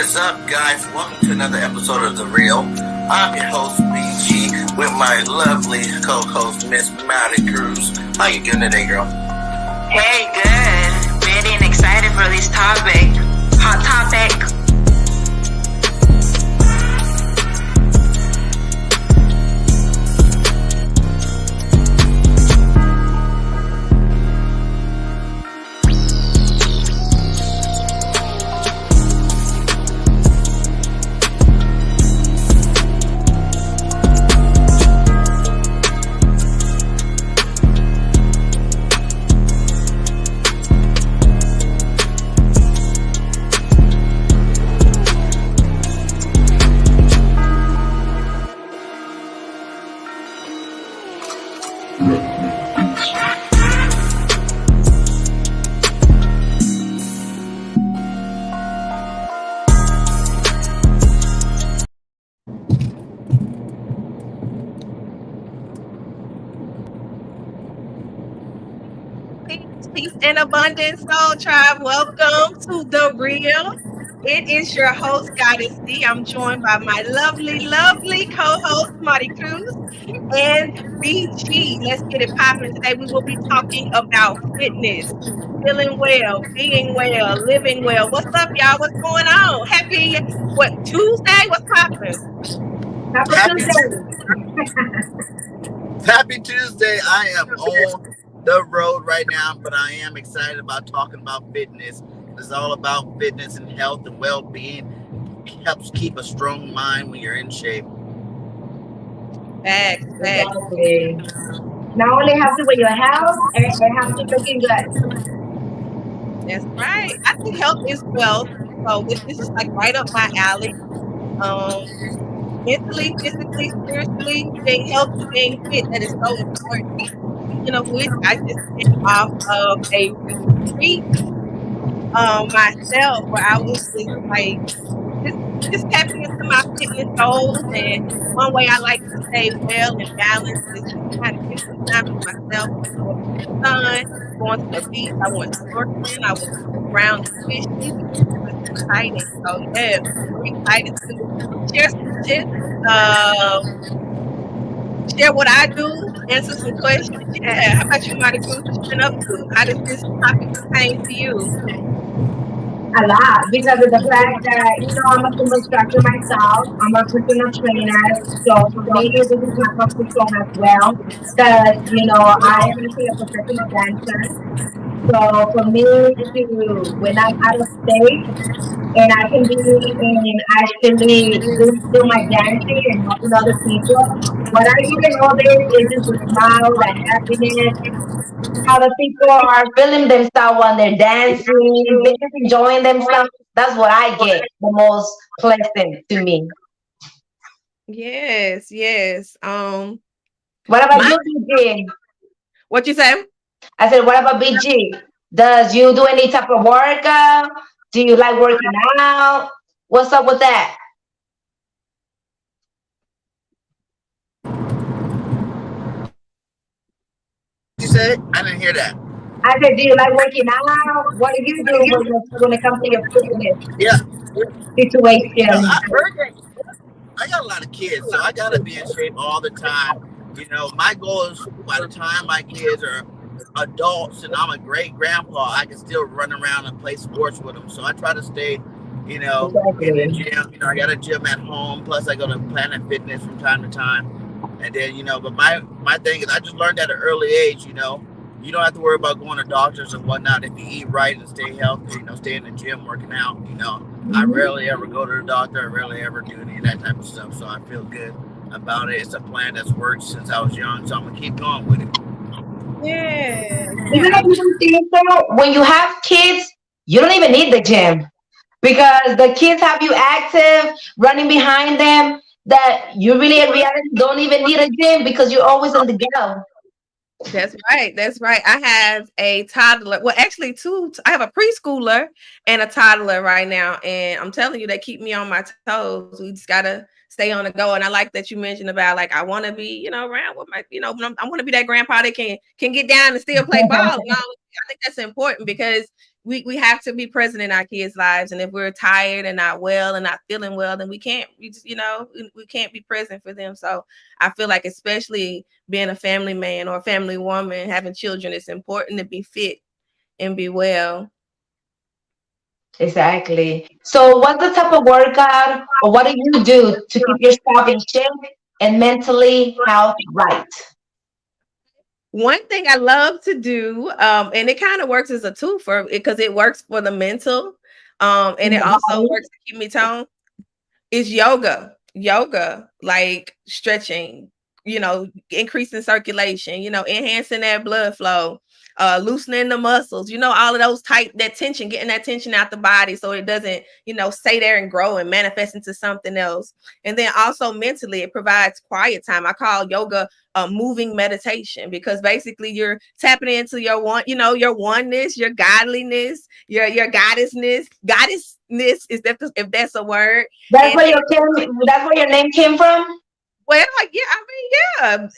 is up, guys? Welcome to another episode of The Real. I'm your host, BG, with my lovely co-host, Miss Maddie Cruz. How you doing today, girl? Hey, good. Ready and excited for this topic. Hot topic. Peace and abundance, soul tribe. Welcome to The Real. It is your host, Goddess D. I'm joined by my lovely co-host, Marty Cruz and BG. Let's get it popping. Today we will be talking about fitness, feeling well, being well, living well. What's up, y'all? What's going on? Happy, Tuesday? What's popping? Happy Tuesday. I am on the road right now, but I am excited about talking about fitness. It's all about fitness and health and well-being. It helps keep a strong mind when you're in shape. Facts. Exactly. Not only have to with your health, it has to looking good. That's right. I think health is wealth. So this is like right up my alley. Mentally, physically, spiritually, being healthy, being fit, that is so important. Speaking of which, I just came off of a retreat myself where I was just like just tapping into my fitness goals. And one way I like to stay well and balanced is just kind of get some time to myself, sun, going to the beach. I went snorkeling. I was ground fishing, which was exciting. So yeah, I'm excited to share some tips, share what I do, answer some questions. Yeah, how about you, Marty Cruz? What you been up to? How does this topic pertain to you? A lot because of the fact that I'm a Sumba instructor myself. I'm a personal trainer, so for me this is my comfort zone as well. Because I am actually a professional dancer, so for me to when I'm out of state and I can be in actually do my dancing and helping other people, what I even notice is just the smile, the happiness, how the people are feeling themselves when they're dancing, they're just enjoying themselves. That's what I get the most pleasant to me. Yes. What about you, BG? What you say? I said, what about BG? Does you do any type of workout? Do you like working out? What's up with that? What you say? I didn't hear that. I said, do you like working out? What do you do when it comes to your fitness Yeah. situation? I got a lot of kids, so I gotta be in shape all the time. My goal is by the time my kids are adults and I'm a great grandpa, I can still run around and play sports with them. So I try to stay, in the gym. I got a gym at home. Plus, I go to Planet Fitness from time to time. And then, but my thing is, I just learned at an early age. You don't have to worry about going to doctors and whatnot if you eat right and stay healthy. Stay in the gym working out. I rarely ever go to the doctor. I rarely ever do any of that type of stuff. So I feel good about it. It's a plan that's worked since I was young. So I'm gonna keep going with it. Yeah. Even if you don't think so, when you have kids, you don't even need the gym because the kids have you active, running behind them. That you really in reality don't even need a gym because you're always on the go. That's right. I have a toddler. Well, actually, two. I have a preschooler and a toddler right now, and I'm telling you, they keep me on my toes. We just gotta stay on the go. And I like that you mentioned about like I want to be, around with my, I want to be that grandpa that can get down and still play ball. And all. I think that's important because we have to be present in our kids' lives. And if we're tired and not well and not feeling well, then we can't, we just, we can't be present for them. So I feel like, especially being a family man or a family woman, having children, it's important to be fit and be well. Exactly. So, what's the type of workout or what do you do to keep yourself in shape and mentally health right? One thing I love to do, and it kind of works as a tool for it because it works for the mental, and In it the also body? works to keep me toned, is yoga. Yoga, like stretching, increasing circulation, enhancing that blood flow, loosening the muscles, all of those tight, that tension, getting that tension out the body so it doesn't, stay there and grow and manifest into something else. And then also mentally, it provides quiet time. I call yoga a moving meditation because basically you're tapping into your your oneness, your godliness, your goddessness, is that if that's a word. That's And where that's where your name came from? well, yeah, I mean, yeah.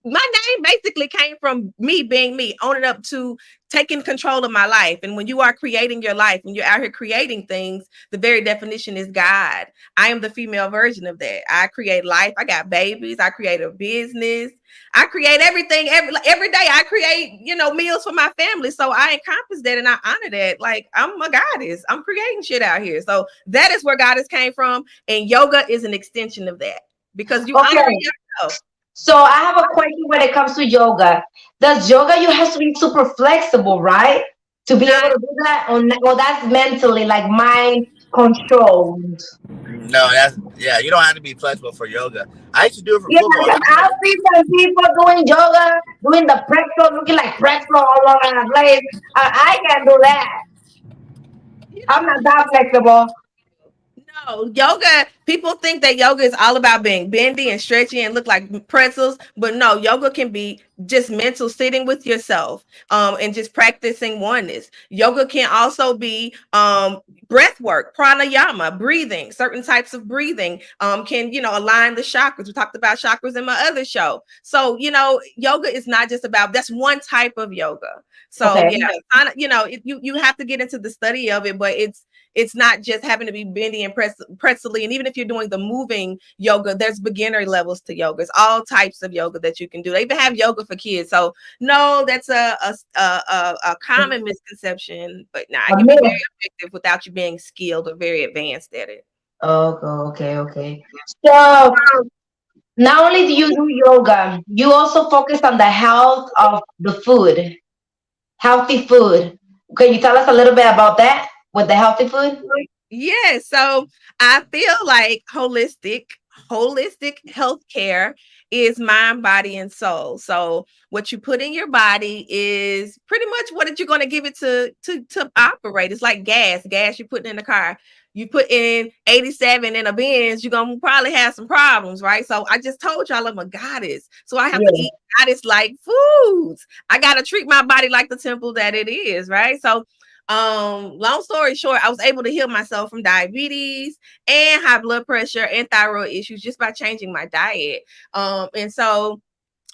My name basically came from me being me, owning up to taking control of my life. And when you are creating your life, when you're out here creating things, the very definition is God. I am the female version of that. I create life. I got babies. I create a business. I create everything every day. I create, meals for my family. So I encompass that and I honor that. Like, I'm a goddess. I'm creating shit out here. So that is where goddess came from. And yoga is an extension of that because you honor Okay. yourself. So, I have a question when it comes to yoga. Does yoga, you have to be super flexible, right? To be able to do that? Well, that's mentally, like mind controlled. No, that's yeah. You don't have to be flexible for yoga. I used to do it for Yeah, football. because I see some people doing yoga, doing the pretzel, looking like pretzel all over the place. I can't do that. You I'm know, not that flexible. No, yoga, people think that yoga is all about being bendy and stretchy and look like pretzels, but no, yoga can be just mental sitting with yourself and just practicing oneness. Yoga can also be breath work, pranayama, breathing, certain types of breathing can, align the chakras. We talked about chakras in my other show. So, yoga is not just about, that's one type of yoga. So Okay. yeah, you have to get into the study of it, but it's not just having to be bendy and pretzely. And even if you're doing the moving yoga, there's beginner levels to yoga. It's all types of yoga that you can do. They even have yoga for kids. So no, that's a common misconception. But nah, it A can be very myth. effective without you being skilled or very advanced at it. Oh, okay, okay. So not only do you do yoga, you also focus on the health of the food, healthy food. Can you tell us a little bit about that with the healthy food? Yeah, so I feel like holistic healthcare is mind, body, and soul. So what you put in your body is pretty much what you're going to give it to operate. It's like gas you put in the car. You put in 87 in a Benz, you're gonna probably have some problems, right? So I just told y'all I'm a goddess. So I have to Yeah. eat goddess like foods. I gotta treat my body like the temple that it is, right? So long story short, I was able to heal myself from diabetes and high blood pressure and thyroid issues just by changing my diet. And so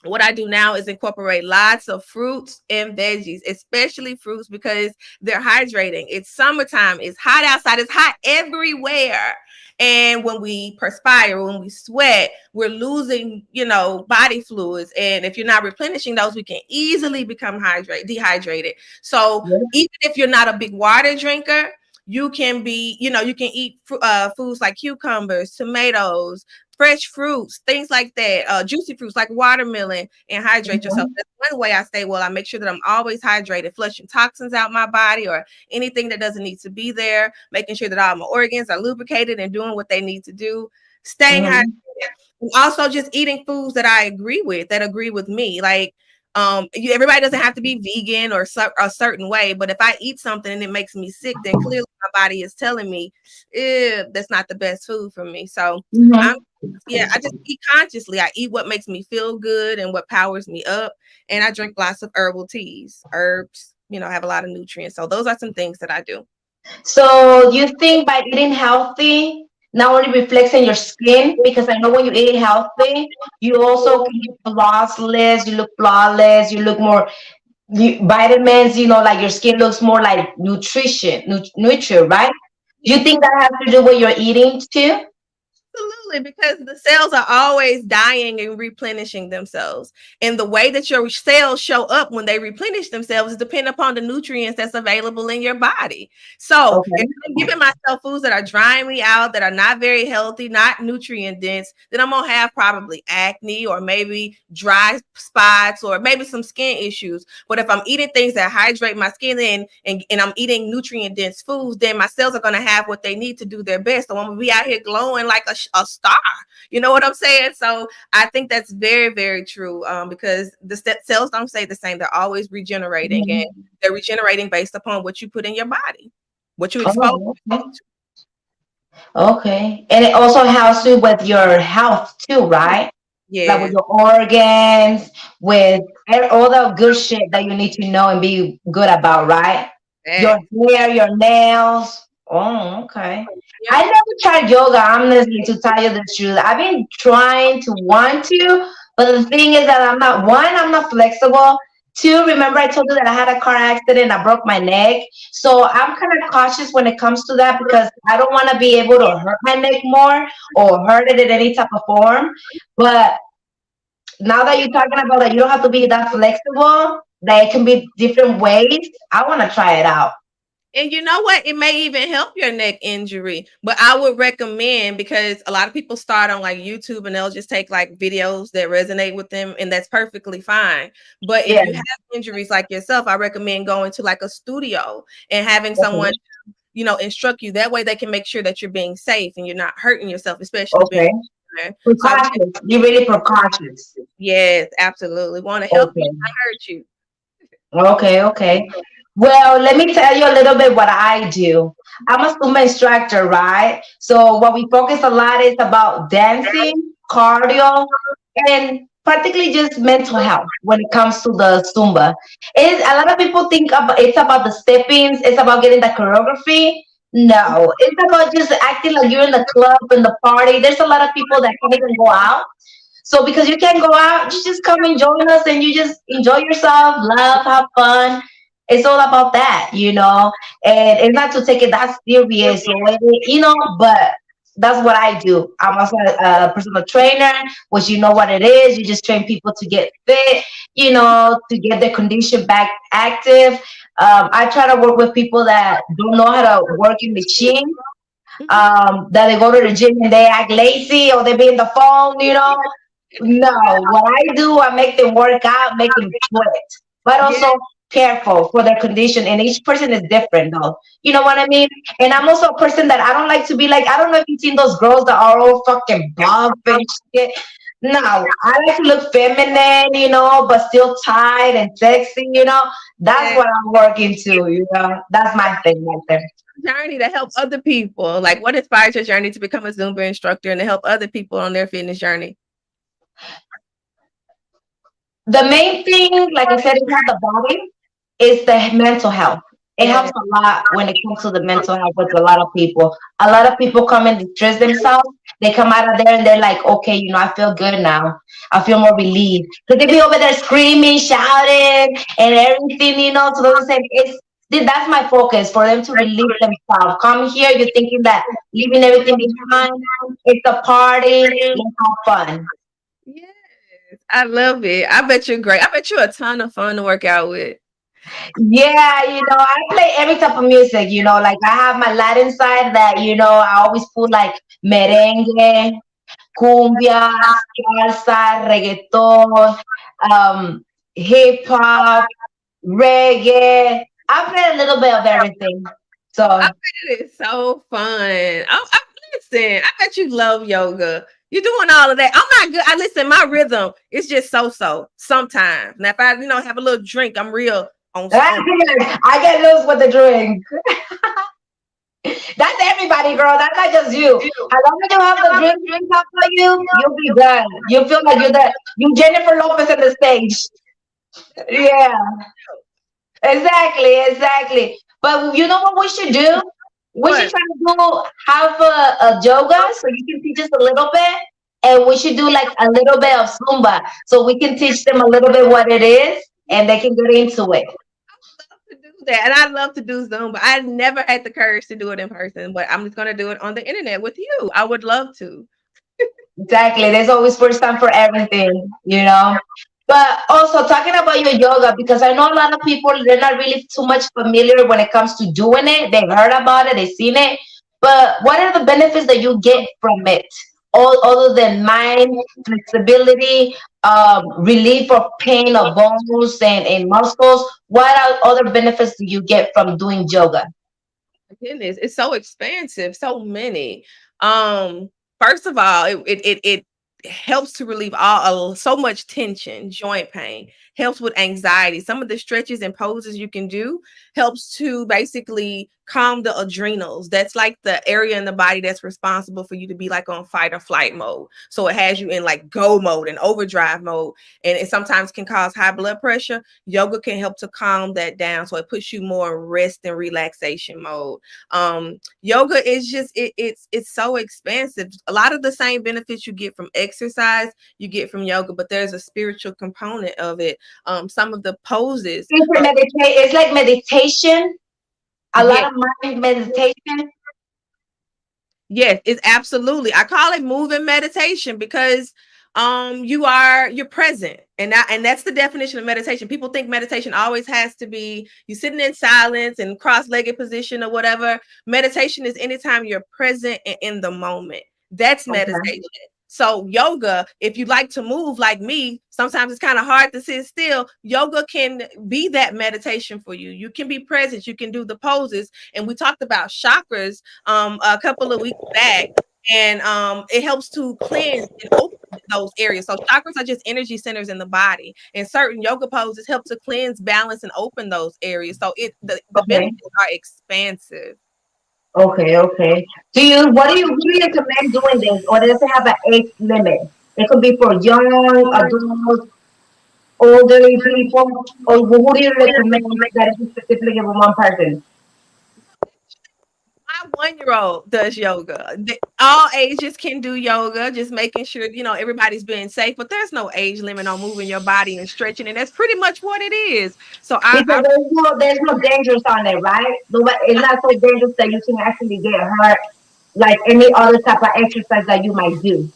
what I do now is incorporate lots of fruits and veggies, especially fruits because they're hydrating. It's summertime, it's hot outside, it's hot everywhere. And when we perspire, when we sweat, we're losing, body fluids. And if you're not replenishing those, we can easily become dehydrated. So Yeah. even if you're not a big water drinker, you can be, you can eat foods like cucumbers, tomatoes, fresh fruits, things like that, juicy fruits like watermelon, and hydrate yourself. Mhm. That's one way I stay well. I make sure that I'm always hydrated, flushing toxins out my body or anything that doesn't need to be there, making sure that all my organs are lubricated and doing what they need to do, staying hydrated. Mhm. And also just eating foods that I agree with, that agree with me. Like everybody doesn't have to be vegan or a certain way, but if I eat something and it makes me sick, then clearly my body is telling me that's not the best food for me. So I'm Mhm. yeah, I just eat consciously. I eat what makes me feel good and what powers me up. And I drink lots of herbal teas. Herbs, have a lot of nutrients. So those are some things that I do. So, do you think by eating healthy not only reflects in your skin, because I know when you eat healthy, you also can look flawless, you look flawless, you look more vitamins, like your skin looks more like nutrient, right? Do you Yeah. think that has to do with your eating too? Absolutely, because the cells are always dying and replenishing themselves. And the way that your cells show up when they replenish themselves is dependent upon the nutrients that's available in your body. So if Okay. I'm giving myself foods that are drying me out, that are not very healthy, not nutrient dense, then I'm gonna have probably acne or maybe dry spots or maybe some skin issues. But if I'm eating things that hydrate my skin and I'm eating nutrient dense foods, then my cells are gonna have what they need to do their best. So I'm gonna be out here glowing like a star. You know what I'm saying? So I think that's very, very true, because the cells don't stay the same. They're always regenerating, and Mhm. they're regenerating based upon what you put in your body, what you expose Oh, yourself okay. Okay. And it also helps you with your health too, to. right? Like with Yes, your organs, with all the good shit that you need to know and be good about, right? Your exactly. hair, your nails. Oh, okay. Yep. I never tried yoga, honestly, to tell you the truth. I've been trying to want to, but the thing is that I'm not flexible. Two, remember I told you that I had a car accident, I broke my neck. So I'm kind of cautious when it comes to that because I don't want to be able to hurt my neck more or hurt it in any type of form. But now that you're talking about that you don't have to be that flexible, that it can be different ways, I want to try it out. And you know what? It may even help your neck injury. But I would recommend, because a lot of people start on like YouTube and they'll just take like videos that resonate with them, and that's perfectly fine. But if Yeah. you have injuries like yourself, I recommend going to like a studio and having someone, Okay. instruct you. That way they can make sure that you're being safe and you're not hurting yourself, especially being Okay. there. So I would Precautious. You're really precautious. yes, absolutely. Want to help you, Okay. not hurt you. Okay. Okay. Well, let me tell you a little bit what I do. I'm a Zumba instructor, right? So what we focus a lot is about dancing, cardio, and particularly just mental health when it comes to the Zumba. A lot of people think it's about the steppings, it's about getting the choreography. No, it's about just acting like you're in the club in the party. There's a lot of people that can't even go out. So because you can't go out, you just come and join us and you just enjoy yourself, laugh, have fun. It's all about that. And it's not to take it that serious, or but that's what I do. I'm also a personal trainer, which you know what it is. You just train people to get fit, to get their condition back active. I try to work with people that don't know how to work in machine, Mhm. that they go to the gym and they act lazy or they be in the phone. No, what I do, I make them work out, make them sweat, but Yeah. also careful for their condition. And each person is different, though. You know what I mean? And I'm also a person that I don't like to be like, I don't know if you've seen those girls that are all fucking buff and shit. No, I like to look feminine, but still tight and sexy. That's Yeah. what I'm working to. That's my thing right there. Journey to help other people. Like, what inspires your journey to become a Zumba instructor and to help other people on their fitness journey? The main thing, like I said, is not the body, it's the mental health. It Yeah. helps a lot when it comes to the mental health with a lot of people. A lot of people come and distress themselves. They come out of there and they're like, okay, I feel good now. I feel more relieved. Because they be over there screaming, shouting, and everything. So those are that's my focus for them to relieve themselves. Come here, you're thinking that leaving everything behind, it's a party, let's have fun. Yes. I love it. I bet you're great. I bet you're a ton of fun to work out with. Yeah, I play every type of music. Like I have my Latin side that I always put like merengue, cumbia, salsa, reggaeton, um, hip hop, reggae. I play a little bit of everything. I So bet it is so fun. Listen, I bet you love yoga. You're doing all of that. I'm not good. I listen, my rhythm is just so sometimes. Now, if I, have a little drink, I'm real on. I get loose with the drink. That's everybody, girl. That's not just you. As long as you have the drink up for you, you'll be good. You feel like you Jennifer Lopez on the stage. Yeah, exactly. But you know what we should do? We should What? try to have a yoga so you can teach us a little bit, and we should do like a little bit of Zumba so we can teach them a little bit what it is, and they can get into it. To do that, and I love to do Zoom, but I never had the courage to do it in person. But I'm just gonna do it on the internet with you. I would love to. Exactly. There's always first time for everything, you know. But also talking about your yoga, because I know a lot of people, they're not really too much familiar when it comes to doing it. They've heard about it, they've seen it. But what are the benefits that you get from it? All other than mind, flexibility, relief of pain of bones and muscles. What other benefits do you get from doing yoga? Goodness, it's so expansive, so many. Um, First of all, it helps to relieve all so much tension, joint pain, helps with anxiety. Some of the stretches and poses you can do helps to basically calm the adrenals. That's like the area in the body that's responsible for you to be like on fight or flight mode. So it has you in like go mode and overdrive mode, and it sometimes can cause high blood pressure. Yoga can help to calm that down, so it puts you more in rest and relaxation mode. Yoga is just it's so expansive. A lot of the same benefits you get from exercise you get from yoga, but there's a spiritual component of it. Some of the poses, It's like meditation, a lot yeah. of mind meditation. Yes, it's absolutely. I call it moving meditation because you're present. And that's the definition of meditation. People think meditation always has to be you sitting in silence and cross-legged position or whatever. Meditation is anytime you're present and in the moment. That's Okay. meditation. So yoga, if you like to move like me, sometimes it's kind of hard to sit still. Yoga can be that meditation for you. You can be present, you can do the poses. And we talked about chakras a couple of weeks back, and it helps to cleanse and open those areas. So chakras are just energy centers in the body, and certain yoga poses help to cleanse, balance, and open those areas. So the Okay. benefits are expansive. Okay. Okay. Who do you recommend doing this, or does it have an age limit? It could be for young adults, older people, or who do you recommend that is specifically for one person? My 1-year-old does yoga. All ages can do yoga, just making sure everybody's being safe. But there's no age limit on moving your body and stretching, and that's pretty much what it is. So Because I there's no dangers on it, right? It's not so dangerous that you can actually get hurt like any other type of exercise that you might do.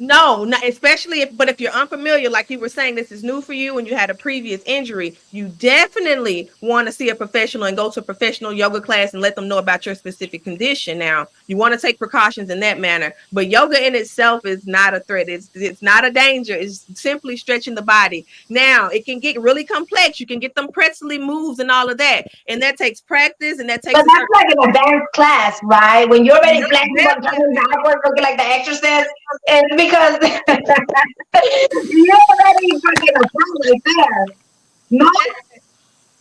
No, not especially if you're unfamiliar, like you were saying, this is new for you and you had a previous injury, you definitely want to see a professional and go to a professional yoga class and let them know about your specific condition. Now, you want to take precautions in that manner, but yoga in itself is not a threat. It's not a danger. It's simply stretching the body. Now, it can get really complex. You can get them pretzely moves and all of that, and that takes practice and that But takes a that's certain. like an advanced class, right? When you're already flexible, Very coming backwards, looking like the exorcist, it's because you're already fucking a pro right there. No?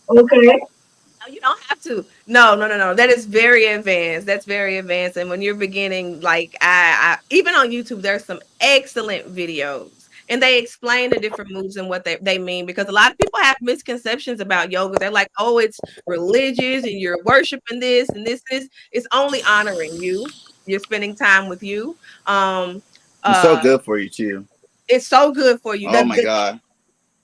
Okay. No, you don't have to. No, no, no, no. That is very advanced. That's very advanced. And when you're beginning, like I even on YouTube, there's some excellent videos. And they explain the different moves and what they mean, because a lot of people have misconceptions about yoga. They're like, oh, it's religious and you're worshiping this and this. It's only honoring you. You're spending time with you. Um, It's so uh, good for you too. it's so good for you. Oh my god.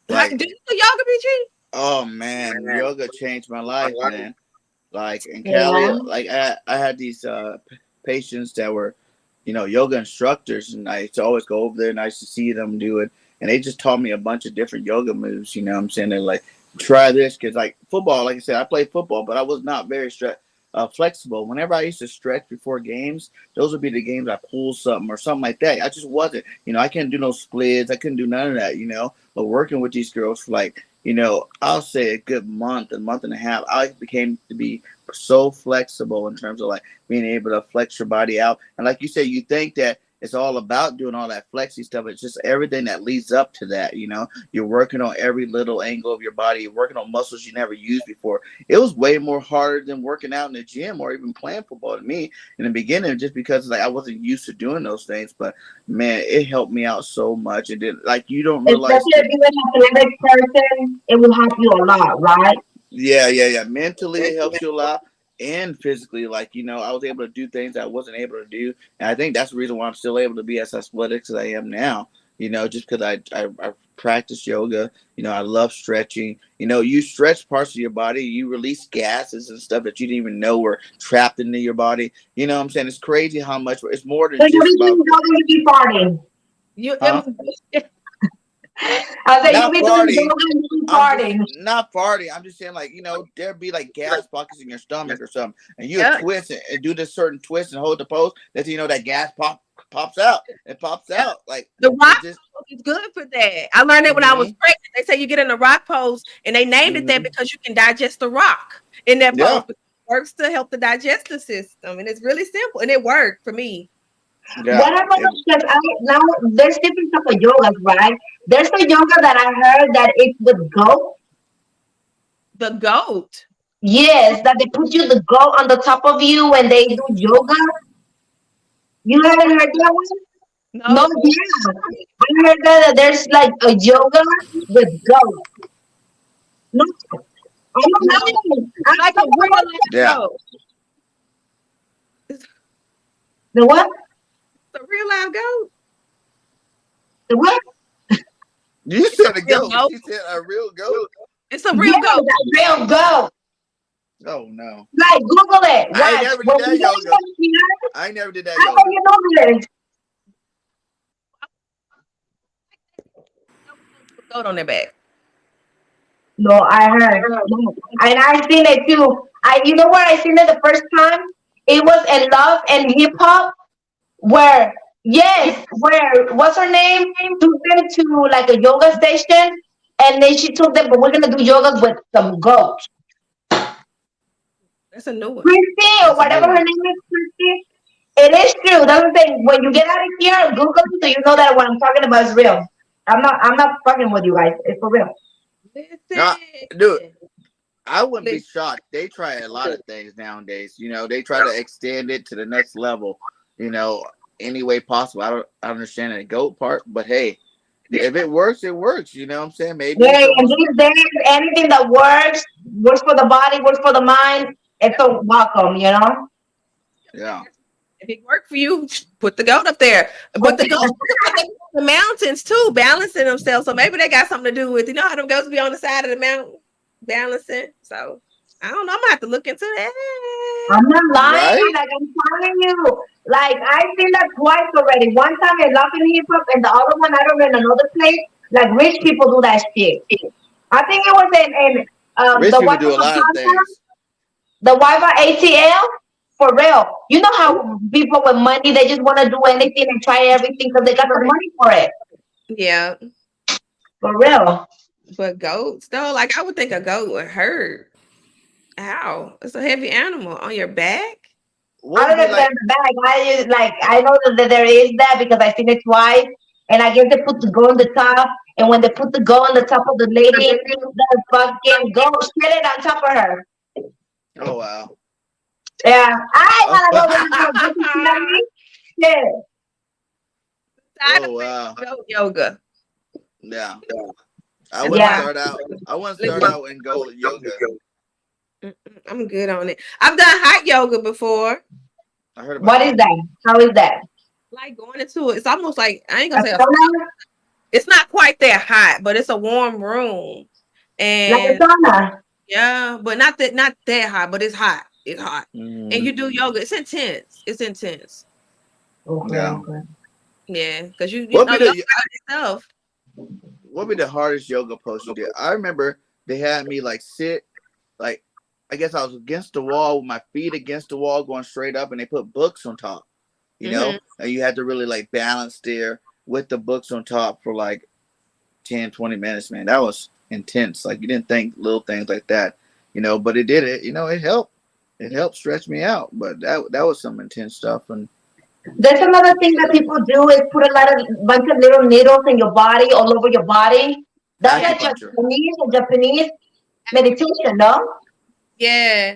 Like, Do you do yoga, BG? oh man, yoga changed my life, man. Like in Cali, Yeah. like I had these patients that were, yoga instructors, and I used to always go over there and I used to see them do it, and they just taught me a bunch of different yoga moves. You know what I'm saying? They're like, try this, because like football, like I said, I played football, but I was not very flexible. Whenever I used to stretch before games, those would be the games I pulled something or something like that. I just wasn't, I couldn't do no splits. I couldn't do none of that, But working with these girls for like, I'll say a good month, a month and a half, I became to be so flexible in terms of like being able to flex your body out. And like you said, you think that it's all about doing all that flexy stuff. It's just everything that leads up to that. You're working on every little angle of your body. You're working on muscles you never used before. It was way more harder than working out in the gym or even playing football to me in the beginning, just because like I wasn't used to doing those things. But man, it helped me out so much. And then like you don't realize. Especially if you're an athletic person, it will help you a lot, right? Yeah, yeah, yeah. Mentally, it helps you a lot, and physically, like I was able to do things I wasn't able to do, and I think that's the reason why I'm still able to be as athletic as I am now. just because I practice yoga. I love stretching. You stretch parts of your body, you release gases and stuff that you didn't even know were trapped into your body. You know what I'm saying? It's crazy how much it's more So than you just be about, doing yoga, you be farting. You, huh? I said you Not be doing farting. yoga, you be I'm just farting. not farting. I'm just saying, like, there'd be like gas pockets in your stomach or something, and you yeah, twist it and do this certain twist and hold the pose. That that gas pops out. It pops yeah. out. Like The it rock just. pose is good for that. I learned that when I was Hmm. pregnant. They say you get in the rock pose, and they named it that Hmm. because you can digest the rock in that pose. Yeah. It works to help the digestive system, and it's really simple, and it worked for me. Yeah. What about because I now there's different type of yogas, right? There's a yoga that I heard that it's with goat. The goat. Yes, that they put you the goat on the top of you when they do yoga. You haven't heard that one? No, No, yeah. I heard that there's like a yoga with goat. No, I don't no, know. I like a don't real know. live Yeah. goat. It's The what? a real live goat. The what? You It's a said a real goat. goat. You said a real goat. It's a real Yes, goat. a real goat. Oh no. Like Google it. I ain't Watch. never When did that you guys yoga. come here, I ain't never did that how about yoga. you know this? With a goat on their back. No, I heard. No. And I seen it too. You know where I seen it the first time? It was in Love and Hip Hop, where yes, where what's her name took them to like a yoga station, and then she told them, "But we're gonna do yoga with some goats." That's a new one. Christy or That's a whatever new her one. name is, Christy. It is true. That's the thing. When you get out of here, Google it so you know that what I'm talking about is real. I'm not fucking with you guys. It's for real. Nah, dude, Listen. I wouldn't be Listen. shocked. They try a lot of things nowadays. They try to extend it to the next level. Any way possible. I don't understand the goat part, but hey, if it works, it works. You know what I'm saying? Maybe Hey, and someone. these days, anything that works for the body, works for the mind, it's so welcome, you know? Yeah. If it worked for you, put the goat up there. But the goats, they be on the mountains too, balancing themselves. So maybe they got something to do with, how them goats be on the side of the mountain balancing. So I don't know. I'm gonna have to look into that. I'm not lying, Right. like I'm telling you. Like I've seen that twice already. One time in Love and Hip Hop and the other one I don't know in another place. Like rich people do that shit. I think it was in Rich the people wife do of a lot of Plaza, things. the wife of ATL. For real. You know how people with money they just want to do anything and try everything because they got the money for it. Yeah, For real. but goats though, like I would think a goat would hurt. How? It's a heavy animal on your back. I What would don't know be if like? there's bag. I know that there is that because I seen it twice, and I guess they put the goat on the top, and when they put the goat on the top of the lady, the fucking goat shit it on top of her. Oh wow. Yeah, I Oh, gotta go with you. Get you see what I mean? Shit. Side oh effect wow. of goat yoga. Yeah. I That's wouldn't why. Yeah. start out. I wouldn't start Listen, out and go yoga. I'm good on it. I've done hot yoga before. I heard about What is that. that? How is that? Like going into it, it's almost like I ain't A gonna say sauna? it's not quite that hot, but it's a warm room. Like a And sauna? yeah, but not that hot, but it's hot. It's hot. And Hmm. you do yoga. It's intense. It's intense. Okay, Yeah. okay. Yeah, because you What know be yoga the itself. what be the hardest yoga pose you did? I remember they had me like sit like I guess I was against the wall with my feet against the wall going straight up and they put books on top, Hmm. and you had to really like balance there with the books on top for like 10, 20 minutes, man. That was intense. Like you didn't think little things like that, but it did it. It helped. It helped stretch me out, but that was some intense stuff. And There's another thing that people do is put a lot of bunch of little needles in your body, all over your body. That's like acupuncture. Japanese meditation, no? Yeah.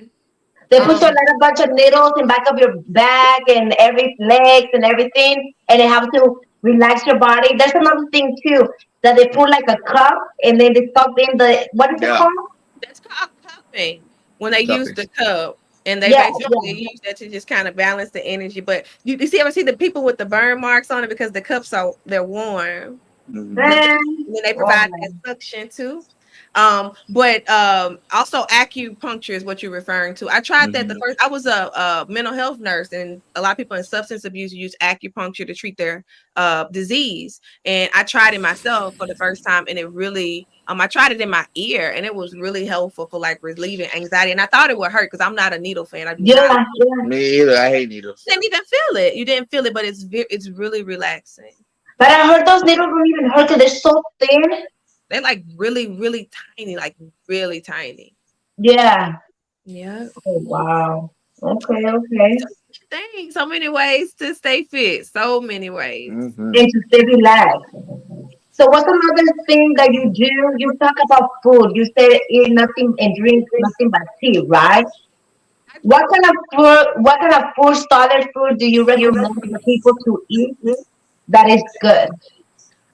They put a Um. lot of bunch of needles in back of your back and every legs and everything, and they have to relax your body. There's another thing too that they put like a cup and then they stuck in the what is it Yeah, called? That's called cupping. When they use cupping. the cup, and they Yeah, basically yeah. use that to just kind of balance the energy. But you see ever see the people with the burn marks on it because the cups are they're warm. Mm-hmm. And Man, then they oh provide that man. suction too. But also acupuncture is what you're referring to. I tried that the Mm-hmm. first. I was a mental health nurse, and a lot of people in substance abuse use acupuncture to treat their disease. And I tried it myself for the first time, and it really. I tried it in my ear, and it was really helpful for like relieving anxiety. And I thought it would hurt because I'm not a needle fan. I do not. Yeah, yeah. Me either. I hate needles. Didn't even feel it. You didn't feel it, but it's really relaxing. But I heard those needles don't even hurt 'cause they're so thin. They're like really, really tiny, like really tiny. Yeah. Yeah. Oh wow. Okay, okay. Thing. So many ways to stay fit. So many ways. Mm-hmm. And to stay relaxed. So what's another thing that you do? You talk about food. You say eat nothing and drink nothing but tea, right? What kind of food, starter food do you recommend for people to eat that is good?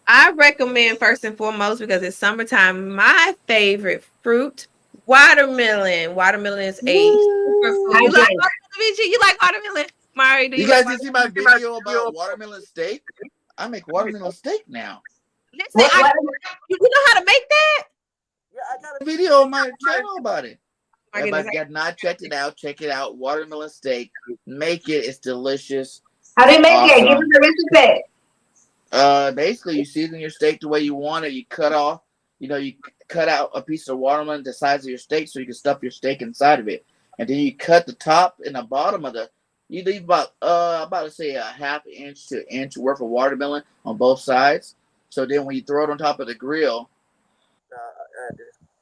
I recommend first and foremost because it's summertime. My favorite fruit, watermelon. Watermelon is a superfood. You like Hydrate. watermelon, VG? You like watermelon, Mari? Do You you like guys didn't watermelon? see my video about watermelon steak? I make watermelon steak now. Listen, What you know how to make that? Yeah, I got a video on my channel about it. My goodness, Everybody got not checked it out. Check it out. Watermelon steak. Make it. It's delicious. how do you It's make it? Give us awesome. a recipe. Basically, you season your steak the way you want it. You cut off. You cut out a piece of watermelon the size of your steak, so you can stuff your steak inside of it. And then you cut the top and the bottom of the. You leave about to say a half inch to inch worth of watermelon on both sides. So then when you throw it on top of the grill,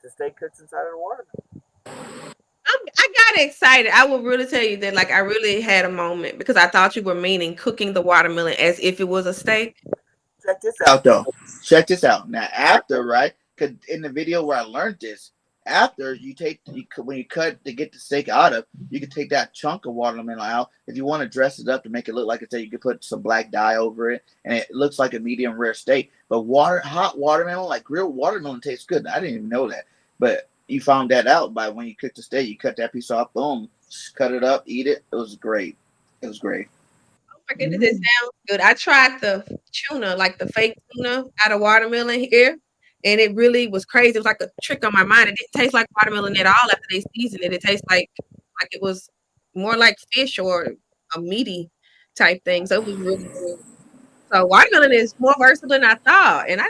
the steak cooks inside of the watermelon. I got excited. I will really tell you that, like, I really had a moment because I thought you were meaning cooking the watermelon as if it was a steak. Check this out, though. Check this out. Now, after, right? Because in the video where I learned this, after when you cut to get the steak out of, you can take that chunk of watermelon out. If you want to dress it up to make it look like a steak, you can put some black dye over it, and it looks like a medium rare steak. But hot watermelon, like grilled watermelon, tastes good. I didn't even know that, but you found that out by when you cook the steak. You cut that piece off, boom, cut it up, eat it. It was great. It was great. Oh my goodness, it sounds good. I tried the tuna, like the fake tuna out of watermelon here, and it really was crazy. It was like a trick on my mind. It didn't taste like watermelon at all after they seasoned it. It tastes like it was more like fish or a meaty type thing. So it was really good. So watermelon is more versatile than I thought. And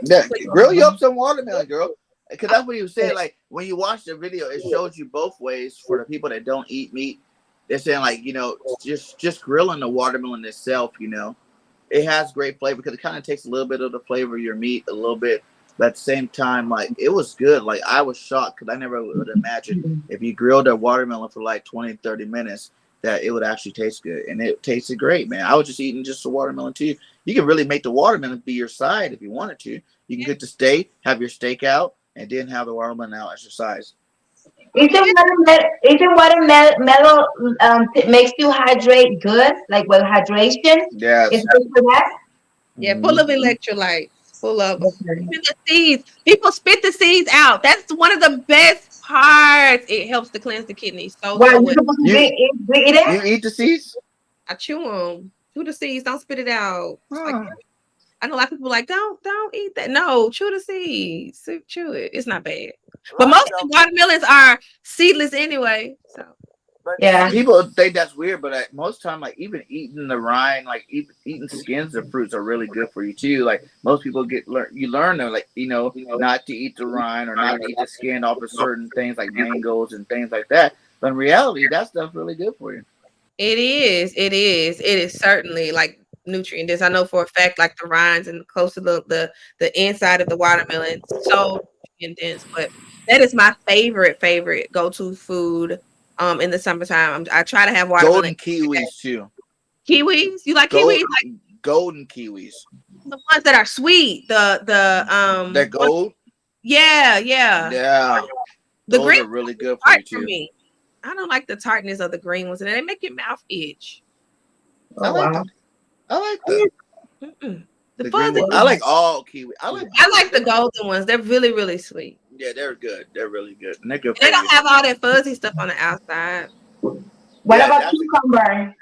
Yeah, okay. grill you up some watermelon, girl. Because that's what he was saying. Like when you watch the video, it shows you both ways for the people that don't eat meat. They're saying like just grilling the watermelon itself. It has great flavor because it kind of takes a little bit of the flavor of your meat, a little bit. But at the same time, like it was good. Like I was shocked because I never would imagine if you grilled a watermelon for like 20, 30 minutes that it would actually taste good. And it tasted great, man. I was just eating just a watermelon too. You can really make the watermelon be your side if you wanted to. You can get the steak, have your steak out, and then have the watermelon out as your size. Isn't watermelon makes you hydrate good, like with hydration? Is Yes. it good for that? Yeah, full of electrolytes, full of Okay. even the seeds. People spit the seeds out. That's one of the best parts. It helps to cleanse the kidneys. So Well, you're well. supposed to You eat it? you eat the seeds? I chew them. Chew the seeds. Don't spit it out. It's like, Huh. I know a lot of people like don't eat that. No, chew the seeds. Chew it. It's not bad. But most of the watermelons are seedless anyway. So But Yeah. people think that's weird, but most time, like even eating the rind, like eating skins of fruits are really good for you too. Like most people you learn to not to eat the rind or not to eat the skin off of certain things like mangoes and things like that. But in reality, that stuff's really good for you. it is. It is. It is certainly like nutrient dense. I know for a fact, like the rinds and close to the inside of the watermelon, so nutrient dense. But that is my favorite go-to food. In the summertime, I try to have watermelon. Golden kiwis too. Kiwis? You like Gold, kiwis? Like golden kiwis. the ones that are sweet. They're gold. Yeah. Yeah, The those green are really good for you tart for too. me. I don't like the tartness of the green ones, and they make your mouth itch. I Oh like wow. them. I like them. Mm-mm. The The green fuzzy. one. I like all kiwi. I like the golden ones. They're really sweet. Yeah, they're good. They're really good. And they're good for They don't you. have all that fuzzy stuff on the outside. What Yeah, about that's cucumber?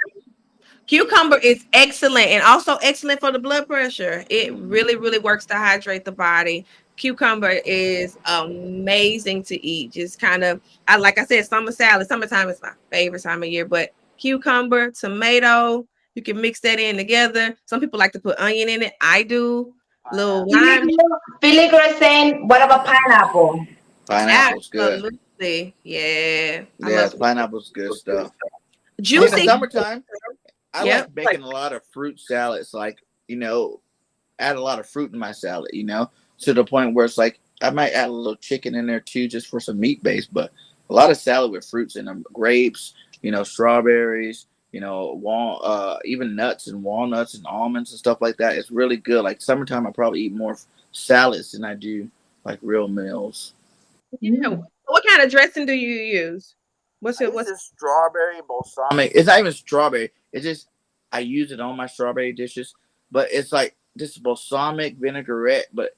Cucumber is excellent and also excellent for the blood pressure. It really, really works to hydrate the body. Cucumber is amazing to eat. Just kind of, I like I said, summer salad. Summertime is my favorite time of year, but cucumber, tomato, you can mix that in together. Some people like to put onion in it. I do. Little lime. Vinegar is saying, what about pineapple? Pineapple's good. Absolutely. Yeah. I Yeah, love pineapple's good stuff. In the juicy. summertime, I Yep. like making a lot of fruit salads. Like, add a lot of fruit in my salad. To the point where it's like I might add a little chicken in there too, just for some meat base. But a lot of salad with fruits in them, grapes, strawberries, even nuts and walnuts and almonds and stuff like that. It's really good. Like summertime, I probably eat more salads than I do like real meals. Yeah. What kind of dressing do you use? I use this strawberry balsamic. It's not even strawberry. It's just I use it on my strawberry dishes, but it's like this balsamic vinaigrette, but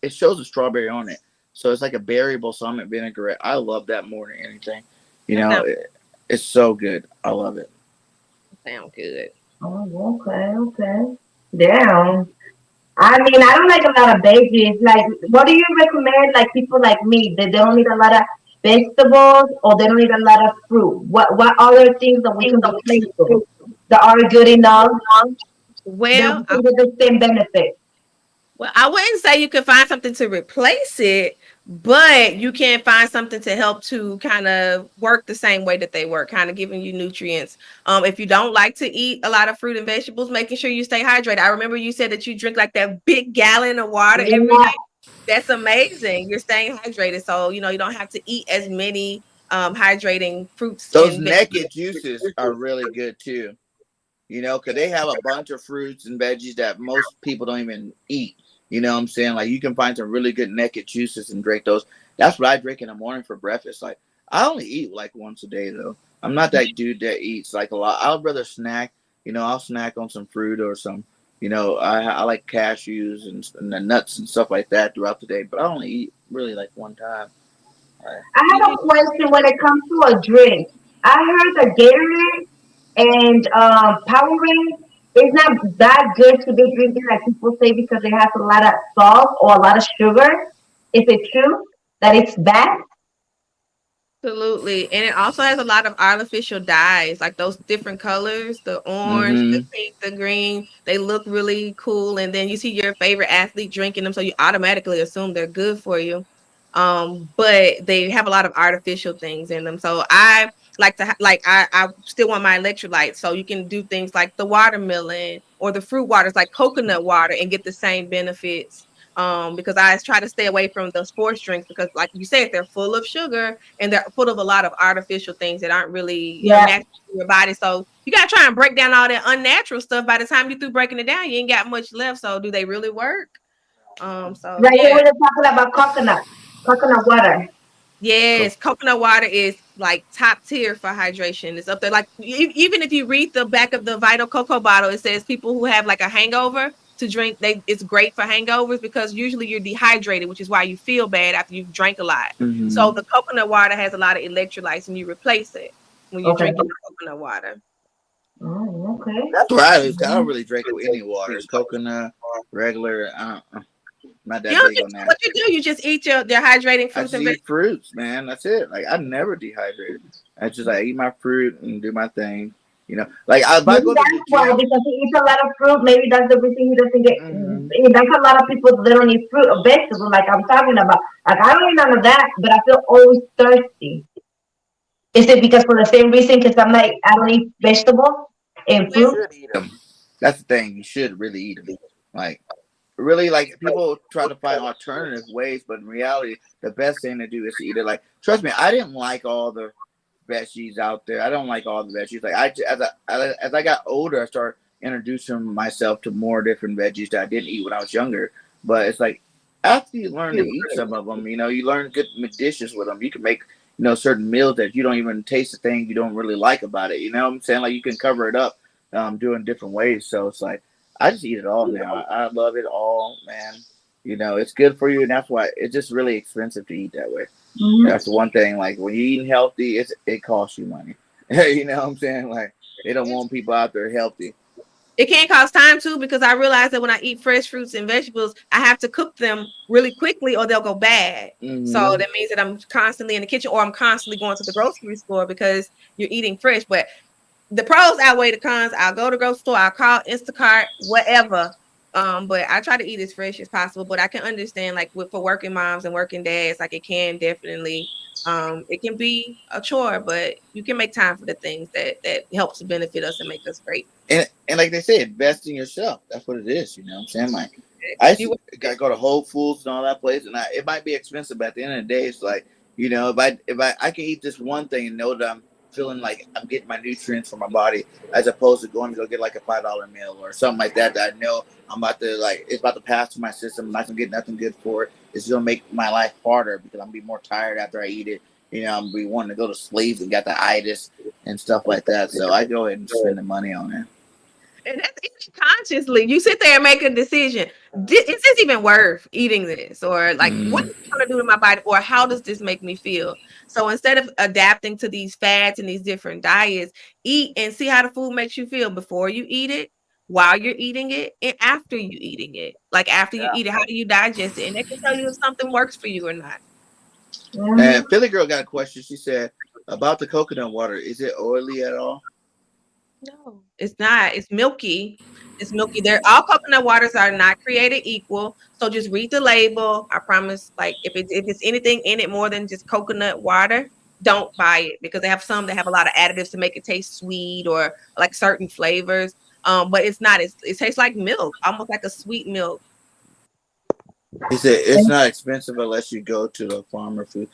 it shows a strawberry on it, so it's like a berry balsamic vinaigrette. I love that more than anything. It's so good. I love it. Sound good. Oh, okay. Damn. I mean, I don't like a lot of veggies. Like, what do you recommend? Like people like me, that they don't eat a lot of vegetables or they don't eat a lot of fruit. What other things that we can replace with that are good enough that Well, we can get the same benefit? Well, I wouldn't say you can find something to replace it, but you can find something to help to kind of work the same way that they work, kind of giving you nutrients. If you don't like to eat a lot of fruit and vegetables, making sure you stay hydrated. I remember you said that you drink like that big gallon of water every Yeah, day. That's amazing. You're staying hydrated, so you don't have to eat as many hydrating fruits Those and naked juices are really good too. Because they have a bunch of fruits and veggies that most people don't even eat. You know what I'm saying? Like, you can find some really good naked juices and drink those. That's what I drink in the morning for breakfast. Like, I only eat like once a day, though. I'm not that dude that eats like a lot. I'd rather snack. I'll snack on some fruit or some, I like cashews and the nuts and stuff like that throughout the day. But I only eat really like one time. I have a question when it comes to a drink. I heard that Gatorade and Powerade is not that good to be drinking, like people say, because it has a lot of salt or a lot of sugar. Is it true that it's bad? Absolutely. And it also has a lot of artificial dyes, like those different colors, the orange, the Mm-hmm. pink, the green. They look really cool. And then you see your favorite athlete drinking them, so you automatically assume they're good for you. But they have a lot of artificial things in them. So I like to I still want my electrolytes. So you can do things like the watermelon or the fruit waters like coconut water and get the same benefits. Because I try to stay away from the sports drinks because, like you said, they're full of sugar and they're full of a lot of artificial things that aren't really, Yeah. natural to your body. So you gotta try and break down all that unnatural stuff. By the time you through breaking it down, you ain't got much left. So do they really work? So Right here yeah. we're talking about coconut water. Yes, coconut water is like top tier for hydration. It's up there. Like even if you read the back of the Vital Cocoa bottle, it says people who have like a hangover to drink. It's great for hangovers because usually you're dehydrated, which is why you feel bad after you've drank a lot. So Mm-hmm. the coconut water has a lot of electrolytes, and you replace it when you're Okay. drinking the coconut water. Oh, okay. That's what I do. 'Cause I don't really drink any water. Coconut, regular. Not that big on that. What you do, you just eat your hydrating I fruits just and eat vegetables. fruits, man. That's it. Like, I never dehydrated. I just like eat my fruit and do my thing. Like if I Maybe go to the that's why, gym. because he eats a lot of fruit. Maybe that's the reason he doesn't get. Hmm. That's a lot of people that don't eat fruit or vegetables, like I'm talking about. Like I don't eat none of that, but I feel always thirsty. Is it because for the same reason? Because I don't eat vegetables and You fruit. should eat them. That's the thing. You should really eat them. Like, really, like, people try to find alternative ways, but in reality, the best thing to do is to eat it. Like, trust me, I didn't like all the veggies out there. I don't like all the veggies. Like, as I got older, I started introducing myself to more different veggies that I didn't eat when I was younger. But it's like, after you learn to eat some of them, you learn good dishes with them. You can make certain meals that you don't even taste the thing you don't really like about it. You know what I'm saying? Like, you can cover it up, doing different ways. So it's like I just eat it all now. I love it all, man. It's good for you, and that's why it's just really expensive to eat that way. Hmm. That's the one thing. Like, when you're eating healthy, it costs you money. You know what I'm saying? Like, They don't want people out there healthy. It can cost time too, because I realize that when I eat fresh fruits and vegetables, I have to cook them really quickly or they'll go bad. So that means that I'm constantly in the kitchen or I'm constantly going to the grocery store because you're eating fresh. But the pros outweigh the cons. I'll go to the grocery store, I'll call Instacart, whatever. But I try to eat as fresh as possible. But I can understand, like, for working moms and working dads, like, it can definitely it can be a chore, but you can make time for the things that helps to benefit us and make us great. And like they say, invest in yourself. That's what it is. You know what I'm saying? Like, I used to go to Whole Foods and all that place, and it might be expensive, but at the end of the day, it's like, you know, if I can eat this one thing and know that I'm feeling like I'm getting my nutrients from my body, as opposed to going to go get like a $5 meal or something like that, that I know I'm about to, like, it's about to pass through my system. I'm not gonna get nothing good for it. It's gonna make my life harder because I'm gonna be more tired after I eat it. You know, I'm gonna be wanting to go to sleep and got the itis and stuff like that. So I go ahead and spend the money on it. And that's even consciously. You sit there and make a decision. Is this even worth eating this? Or like, what is it going to do to my body? Or how does this make me feel? So instead of adapting to these fads and these different diets, eat and see how the food makes you feel before you eat it, while you're eating it, and after you eating it. Like after you eat it, how do you digest it? And they can tell you if something works for you or not. And Philly Girl got a question. She said about the coconut water. Is it oily at all? No, it's not. It's milky. It's milky. They're all coconut waters are not created equal. So just read the label. I promise. Like if it's anything in it more than just coconut water, don't buy it because they have some that have a lot of additives to make it taste sweet or like certain flavors. But it's not. It tastes like milk, almost like a sweet milk. He said it's not expensive unless you go to the farmer food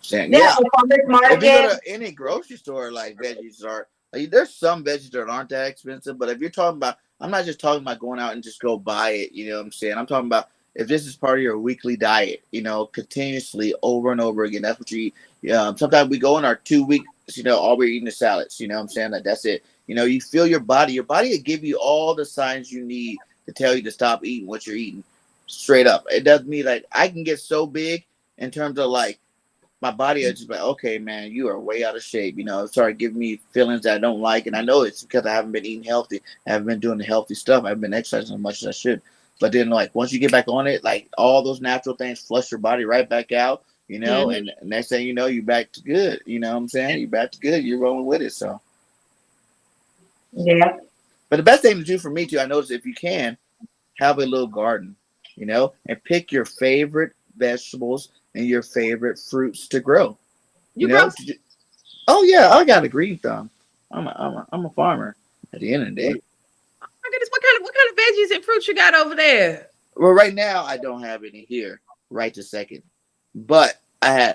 stand. Yeah, Yeah, the farmer's if you go market. to any grocery store, like veggies are, like, there's some veggies that aren't that expensive. But if you're talking about, I'm not just talking about going out and just go buy it. You know what I'm saying? I'm talking about if this is part of your weekly diet, you know, continuously over and over again. That's what you eat. Sometimes we go in our 2 weeks, you know, all we're eating is salads. You know what I'm saying? Like that's it. You know, you feel your body. Your body will give you all the signs you need to tell you to stop eating what you're eating. Straight up, it doesn't mean like I can get so big in terms of like my body is just like, okay, man, you are way out of shape. You know, it started giving me feelings that I don't like, and I know it's because I haven't been eating healthy. I haven't been doing the healthy stuff. I haven't been exercising as much as I should. But then, like, once you get back on it, like all those natural things flush your body right back out. You know, and next thing you know, you're back to good. You know what I'm saying? You're back to good. You're rolling with it. So, Yeah. but the best thing to do for me too, I notice if you can have a little garden, you know, and pick your favorite vegetables and your favorite fruits to grow. You know, oh yeah, I got a green thumb. I'm a farmer at the end of the day. Oh my goodness, what kind of veggies and fruits you got over there? Well, right now I don't have any here right this second, but I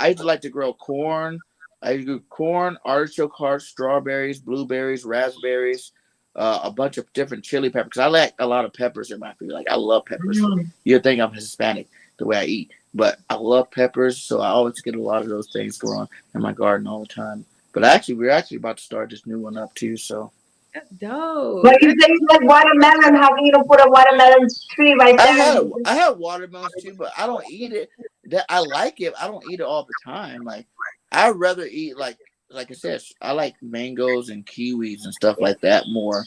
used to like to grow corn. I grew corn, artichoke hearts, strawberries, blueberries, raspberries, a bunch of different chili peppers. Because I like a lot of peppers in my food. Like I love peppers. You'd think I'm Hispanic the way I eat, but I love peppers, so I always get a lot of those things growing in my garden all the time. But we're actually about to start this new one up too. So That's dope. But you say you like watermelon. How can you don't put a watermelon tree right there? I have watermelons too, but I don't eat it. That I like it. I don't eat it all the time. Like I'd rather eat like I said, I like mangoes and kiwis and stuff like that more.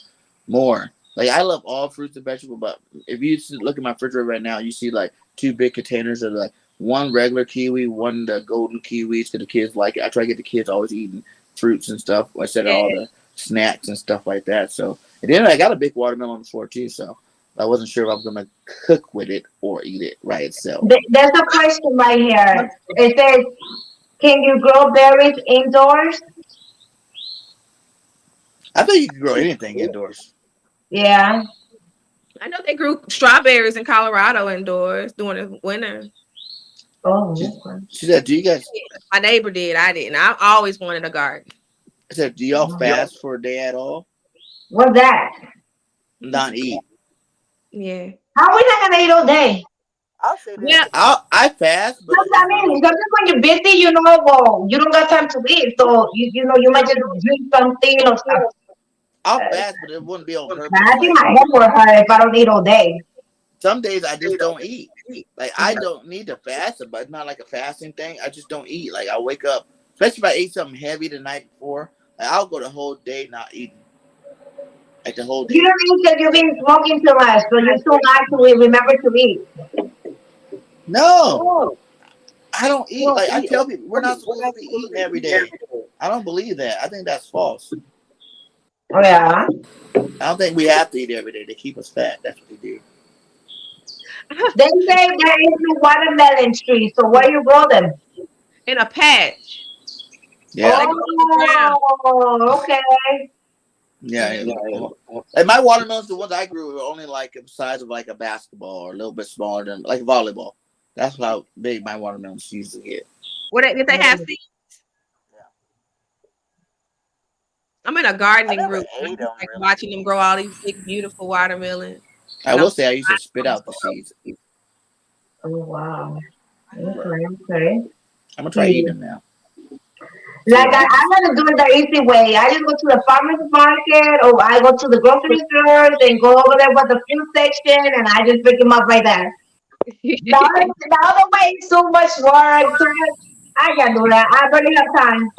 Like I love all fruits and vegetables, but if you look at my refrigerator right now, you see like two big containers of like one regular kiwi, one the golden kiwis because the kids like it. I try to get the kids always eating fruits and stuff instead of all the snacks and stuff like that. So and then I got a big watermelon on the floor too, so I wasn't sure if I was gonna cook with it or eat it right itself. There's a question right here. It says, "Can you grow berries indoors?" I think you can grow anything indoors. Yeah. I know they grew strawberries in Colorado indoors during the winter. Oh. She said, "Do you guys?" My neighbor did. I didn't. I always wanted a garden. I said, "Do y'all fast for a day at all? What's that? Not eat." Yeah. How we not gonna eat all day? I'll say this. Yeah. I fast, but I mean, sometimes when you're busy, you know, well, you don't got time to eat, so you know, you might just drink something or something. I'll fast, but it wouldn't be on purpose. I think my head will hurt if I don't eat all day. Some days I just don't eat. Like I don't need to fast, but it's not like a fasting thing. I just don't eat. Like I wake up, especially if I ate something heavy the night before. I'll go the whole day not eating, like the whole You day. don't eat because you've been smoking too much, so you're too hard to remember to eat. No, I don't eat. Like I tell people, we're not supposed to be eating every day. I don't believe that. I think that's false. Oh yeah. I don't think we have to eat every day. They keep us fat. That's what they do. They say there is no watermelon tree, so where you grow them? in a patch. Yeah, They go on the ground. Oh, okay. yeah. Yeah. Like my watermelons, the ones I grew were only like the size of like a basketball or a little bit smaller than like volleyball. That's how big my watermelons used to get. Did they have seeds? Yeah. I'm in a I gardening never group. I ate just them like really. watching them grow all these big, beautiful watermelons. I And will I'm say I used to spit out the seeds. Oh wow. Okay, okay. I'm gonna try See. eating them now. See Like what happens. I'm gonna do it the easy way. I just go to the farmer's market or I go to the grocery stores and go over there with the fruit section and I just pick them up like that. The other way is too much work, too much. I can't do that. I barely have time.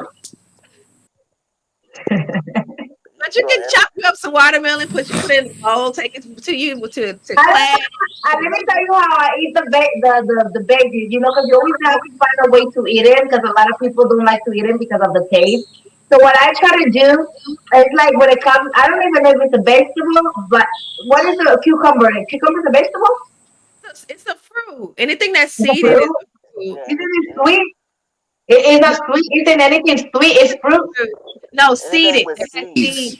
But you can chop up some watermelon, put it in a bowl, take it to you to I, class. let me tell you how I eat the veggies, you know, because you always have to find a way to eat it because a lot of people don't like to eat it because of the taste. So what I try to do is like when it comes, I don't even know if it's a vegetable, but what is a cucumber? Cucumber is a vegetable? It's a fruit. Anything that's It's a seeded is fruit? a fruit. Yeah, Isn't it sweet? It is not sweet. Isn't anything sweet? It's fruit. Fruit. No, anything seeded. with It has seeds. seed.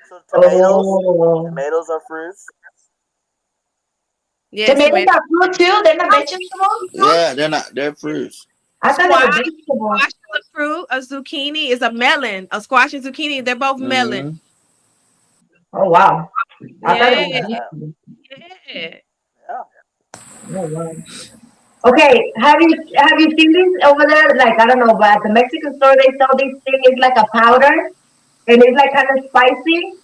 So Oh. tomatoes are fruits. Yes, Tomatoes tomato. are fruit too? They're not vegetables? Yeah, they're not. They're fruits. I thought they were Squash. vegetables. Squash is a fruit. A zucchini is a melon. A squash and zucchini, they're both melon. Hmm. Oh wow. I thought it Yeah, was vegetables. yeah. Yeah. Oh wow. Okay, have you seen this over there? Like I don't know, but at the Mexican store they sell this thing. It's like a powder, and it's like kind of spicy,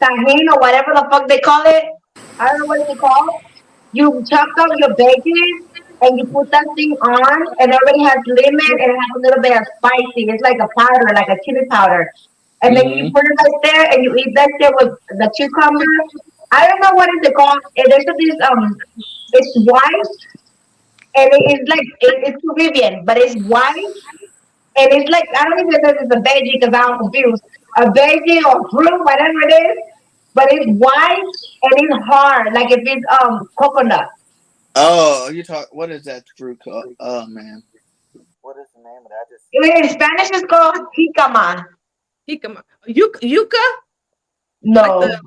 tajin or whatever the fuck they call it. I don't know what it's called. You chop up your veggies and you put that thing on, and it already has lemon and it has a little bit of spicy. It's like a powder, like a chili powder. And then you Hmm. put it right there and you eat that shit with the cucumber. I don't know what is it called. There's this it's white and it's like it's Caribbean, but it's white and it's like I don't even know if it's a veggie because I'm confused. A veggie or fruit, whatever it is, but it's white and it's hard, like if it's coconut. Oh, you talk. What is that fruit called? Oh man. What is the name of that? I just seen In Spanish, it's called jicama. Yuca, like the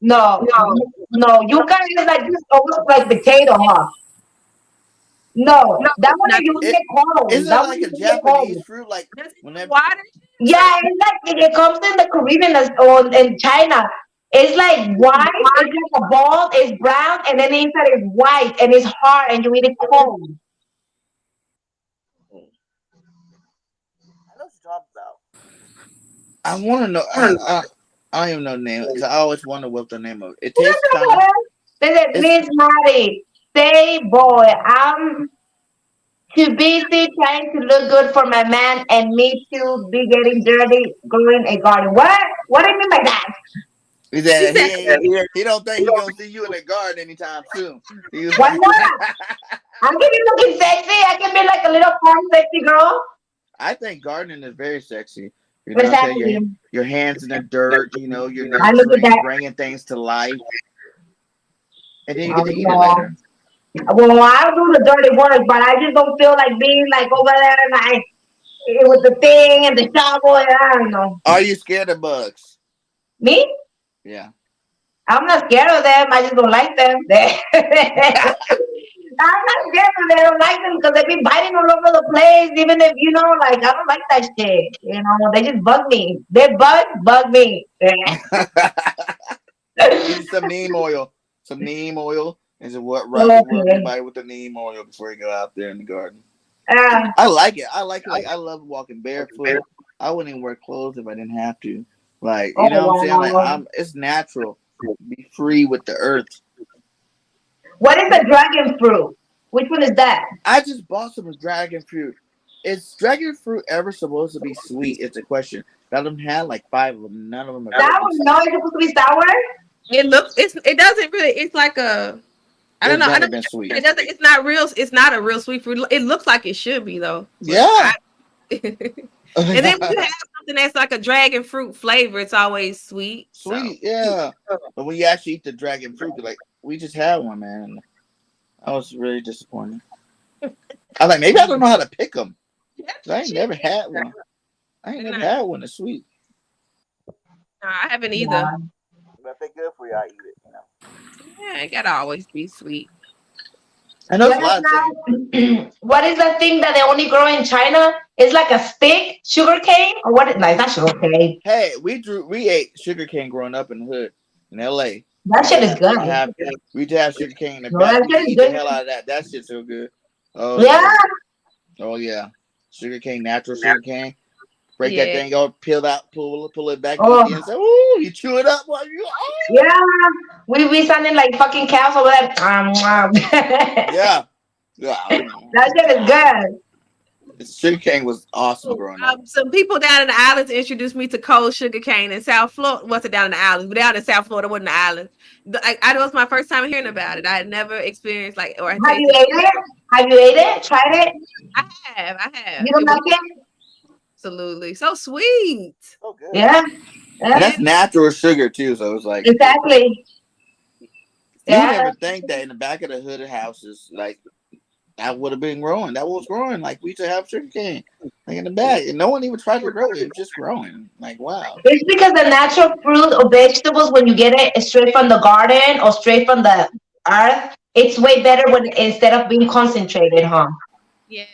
No, no, no. Yuca is like almost like potato, huh? No, that one not you it. get cold. Isn't That it one like a you get Japanese cold. fruit? Like does it have whenever. water Yeah, it's like it comes in the Caribbean or in China. It's like white. It's like a ball. It's brown, and then the inside is white, and it's hard, and you eat it cold. I know what you're talking about. I want to know. I don't even know the name because I always wonder what the name of it. It tastes kind of. They said, It's Miss Maddie, say, boy, I'm too busy trying to look good for my man and me too be getting dirty growing a garden. What? What do you mean by that? he She said said, he don't think he gonna see you in the garden anytime soon. He was Why like, not? I can be looking sexy. I can be like a little fun, sexy girl. I think gardening is very sexy. You know what I'm saying? Exactly. Your hands in the dirt. You know, you're I look at nurturing, that. bringing things to life, and then you I get to don't eat it know. later. Well, I'll do the dirty work, but I just don't feel like being like over there like with the thing and the shovel. And I don't know. Are you scared of bugs? Me? Yeah. I'm not scared of them. I just don't like them. I'm not scared of them. I don't like them because they be biting all over the place. Even if you know, like I don't like that shit. You know, they just bug me. They bug me. Use some neem oil. Some neem oil is what rub your Okay. body with the neem oil before you go out there in the garden. Uh, I like it. I like it. Like I love walking barefoot. I wouldn't even wear clothes if I didn't have to. Like oh you know what I'm saying? Like wow. I'm. It's natural. Be free with the earth. What is a dragon fruit? Which one is that? I just bought some dragon fruit. Is dragon fruit ever supposed to be sweet? Is the question. None of them had like five of them. None of them have ever Sour? been No, sweet. it's supposed to be sour. It looks. It doesn't really. It's like a. I don't It's know. I never don't. been sweet. It doesn't. It's not real. It's not a real sweet fruit. It looks like it should be though. But Yeah. I. And then when you have something that's like a dragon fruit flavor, it's always sweet. So. Sweet, yeah. But when you actually eat the dragon fruit, you're like, we just had one, man. I was really disappointed. I was like, maybe I don't know how to pick them. I ain't never had one. I ain't never had one that's sweet. No, I haven't either. Yeah. But if they're good for you, I eat it, you know. Yeah, it gotta always be sweet. I know What it's a is lot of things. now? What is that thing that they only grow in China? It's like a stick, sugar cane, or what? No, it's not sugar cane. Hey, we ate sugar cane growing up in the hood in L.A. That shit is good. We used to have sugar cane in the No, back. that We shit used to is eat the good. hell out of that. That shit's so good. Oh Yeah, yeah. Oh yeah. Sugar cane, natural sugar cane. Break that Yeah. thing out, peel out, pull it back, eat oh the inside. Ooh, you chew it up while you. Oh. yeah. We sounding like fucking cows over there. Yeah. Yeah. That shit is good. Sugar cane was awesome growing up. Some people down in the islands introduced me to cold sugar cane in South Florida. What's it down in the islands? But down in South Florida, wasn't the islands. I it was my first time hearing about it. I had never experienced like or Have you tasted. ate it? Have you ate it? Tried it? I have. You don't It was like it? absolutely so sweet. So good. Yeah. And Yeah. that's natural sugar too, so it's like Exactly. you would Yeah. never think that in the back of the hood of houses, like that would have been growing. That was growing. Like we used to have sugar cane, like in the back, and no one even tried to grow it. It was just growing. Like wow. It's because the natural fruit or vegetables, when you get it straight from the garden or straight from the earth, it's way better when instead of being concentrated, huh? Yeah.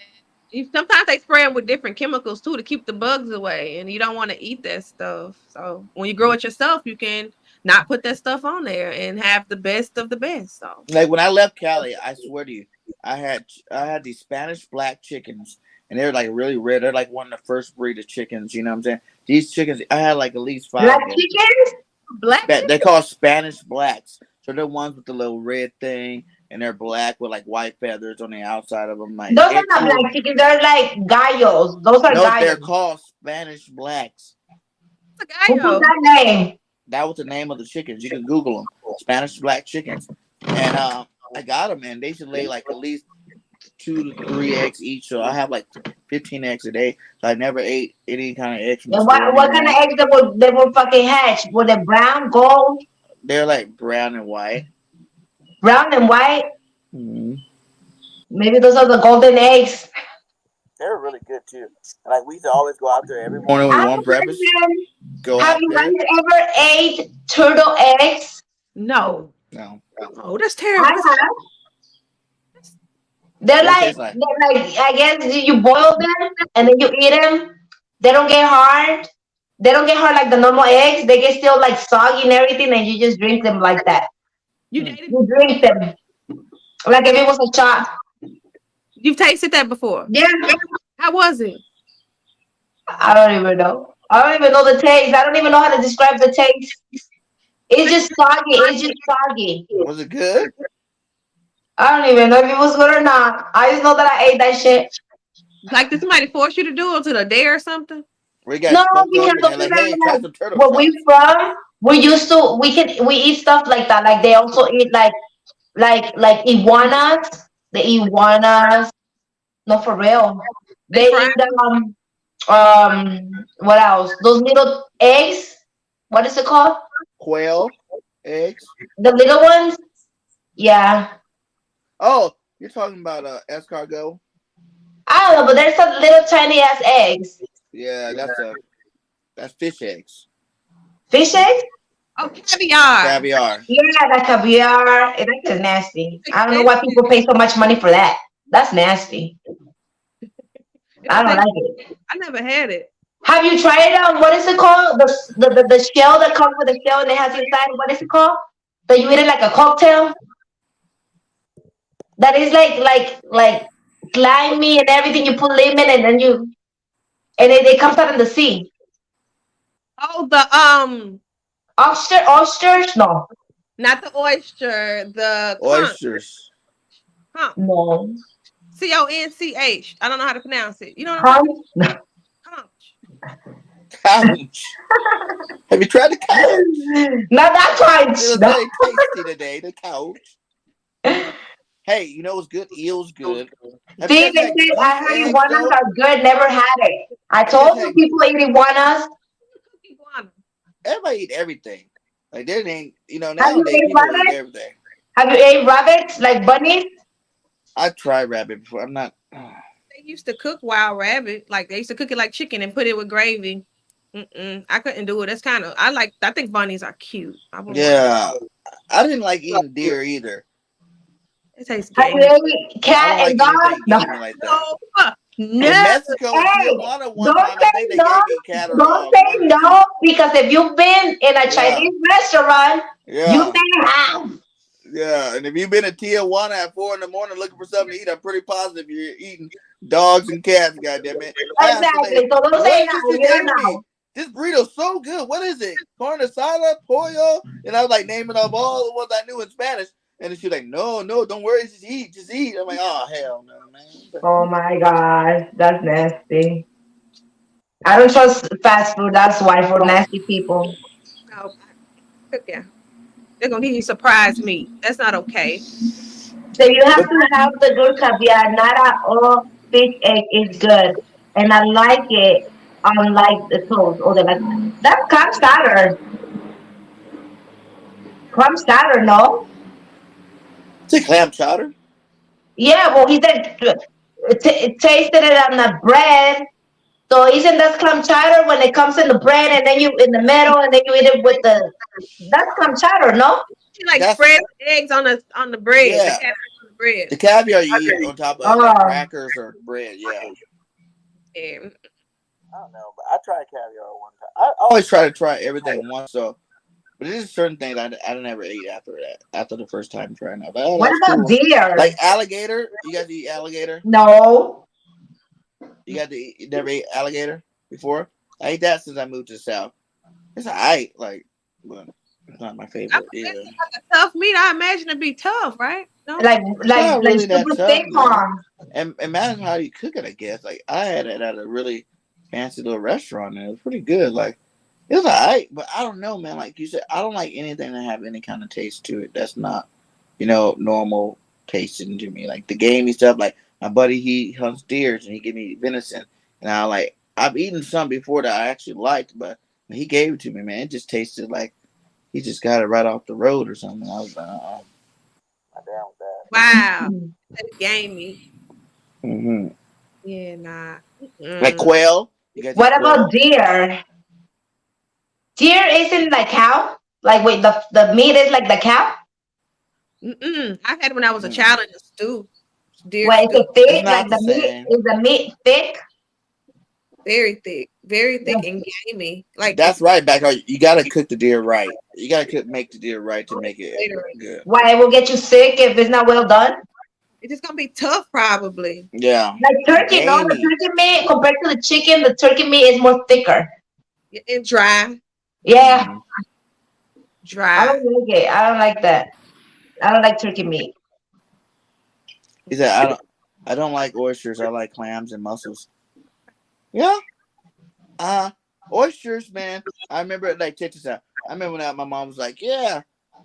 Sometimes they spray them with different chemicals too to keep the bugs away, and you don't want to eat that stuff. So when you grow it yourself, you can not put that stuff on there and have the best of the best. So Like when I left Cali, I swear to you, I had these Spanish black chickens, and they're like really rare. They're like one of the first breed of chickens. You know what I'm saying? These chickens, I had like at least five Black of them. chickens? black. They're called Spanish blacks. So they're ones with the little red thing, and they're black with like white feathers on the outside of them. Like Those they're are not cool. black chickens. They're like gallos. Those are No, they're gallos. called Spanish blacks. It's a Who put gallo. that name? That was the name of the chickens. You can Google them, Spanish black chickens. And I got them, and they should lay like at least 2 to 3 eggs each. So I have like 15 eggs a day. So I never ate any kind of eggs from the And store what kind of anymore. eggs they were fucking hatch? Were they brown, gold, They're like brown and white. brown and white? Mm-hmm. Maybe those are the golden eggs. They're really good too. Like we used to always go out there every morning when I we have want a breakfast. question. Go Have out you there. guys ever ate turtle eggs? No. No. Oh, that's I terrible. have. They're What it tastes like? I guess you boil them and then you eat them. They don't get hard. They don't get hard like the normal eggs. They get still like soggy and everything, and you just drink them like that. You Hmm. dated? You drink them like if it was a shot. You've tasted that before? Yeah, How was it? I don't even know. I don't even know the taste. I don't even know how to describe the taste. It's just soggy. It's just soggy. Was it good? I don't even know if it was good or not. I just know that I ate that shit. Like did somebody force you to do it to the day or something? We got No, spoke because up and they're like, hey, try some turtle where chops. we from, we eat stuff like that. Like they also eat like iguanas. The iguanas. No, for real. They Fry? eat what else? Those little eggs. What is it called? Quail, eggs. The little ones. Yeah. Oh, you're talking about escargot? I don't know, but there's some little tiny ass eggs. Yeah, that's fish eggs. Fish eggs? Oh, caviar. Caviar. Yeah, that caviar. That is nasty. I don't know why people pay so much money for that. That's nasty. I don't like it. I never had it. Have you tried what is it called? The shell that comes with the shell and it has inside. What is it called? That you eat it like a cocktail. That is like slimy and everything. You put lemon and then it comes out in the sea. Oh, the Oysters? No, not the oyster, the conch. Oysters. Conch. no. CONCH. I don't know how to pronounce it. You know what I'm talking Conch? about? Conch. Couch. Have you tried the couch? Not that It conch. was No. very tasty today. The couch. Hey, you know what's good? Eel's good. Have you See, guys they had said I goose heard eggs iguanas though? are good. Never had it. I Have you guys told you had? people eat iguanas. Iguana. Everybody eat everything. Like there ain't. Have you Nowadays ate people eat rabbits? everything. Have you ate rabbits like bunnies? I tried rabbit before. I'm not. They used to cook wild rabbit. Like they used to cook it like chicken and put it with gravy. I couldn't do it. That's kind of I like. I think bunnies are cute. I wouldn't want Yeah, I didn't like eating deer either. to. It tastes Have gamey. you ate I cat don't and like dog? anything No. gamey like that. No, In no. Mexico in Hey, Tijuana, one don't time I say think they no. gave me cat or Don't dog. say One or two. no because if you've been in a Yeah, Chinese restaurant, you yeah, may have. yeah. And if you've been in Tijuana at 4 in the morning looking for something to eat, I'm pretty positive you're eating dogs and cats. Goddamn it! I asked the lady, Exactly. So don't "What say is this no. you You don't gave me? know. This burrito's so good. What is it? Carne asada, pollo?" And I was like naming off all the ones I knew in Spanish. And then she was like, "No, no, don't worry, just eat, just eat." I'm like, "Oh hell no, Oh man." my gosh, that's nasty. I don't trust fast food. That's why for nasty people. No, yeah. They're gonna give you surprise meat. That's not okay. So you have But to have the good caviar. Not at all fish egg is good, and I like it. Unlike the toast or the like. That's clam chowder. Clam chowder, no? it's a clam chowder. Yeah. Well, he said tasted it on the bread. So isn't that clam chowder when it comes in the bread and then you in the middle and then you eat it with the that's clam chowder, no? She like That's spread eggs on the bread, the yeah. cabbage on the bread. The caviar you eat on top of like Oh, crackers or bread. Yeah. Yeah. I don't know, but I tried caviar one time. I always try to try everything once, so but there's certain things I never ate after that. After the first time trying that, but oh, what that's about cool. deer? Like alligator, you guys eat alligator? No. You never ate alligator before? I ate that since I moved to the south. It's alright, like, but it's not my I favorite it's either. like a tough meat. I imagine it'd be tough, right? No. Like It's not like really that super tough, thick no. one. And imagine how you cook it. I guess like I had it at a really fancy little restaurant, and it was pretty good. Like it was alright, but I don't know, man. Like you said, I don't like anything that have any kind of taste to it. That's not, normal tasting to me. Like the gamey stuff. Like my buddy, he hunts deers, and he gave me venison, and I've eaten some before that I actually liked, but when he gave it to me, man, it just tasted like he just got it right off the road or something. I was like, not down with Wow. That's gamey. that. Mm-hmm. Yeah, nah. Like Mm-mm. quail. You guys eat What about quail? deer? Deer isn't like cow? Like wait, the meat is like the cow? Mm-mm. I had it when I was a Mm. child in the stew. Deer Well, is stew. it It's thick? Like not the the meat same. is the meat thick? Very thick and gamey. Like That's it's right, back. You gotta cook the deer right. You gotta make the deer right to make it later. good. Why it will get you sick if it's not well done? It's just gonna be tough, probably. Yeah, Like turkey, no, the gamey. turkey meat compared to the chicken, the turkey meat is more thicker. And dry, Yeah, Mm-hmm. I dry. don't like it. I don't like that. I don't like turkey meat. He said, "I don't like oysters. I like clams and mussels." Yeah, uh, oysters, man. I remember like check this out. I remember when my mom was like, "Yeah,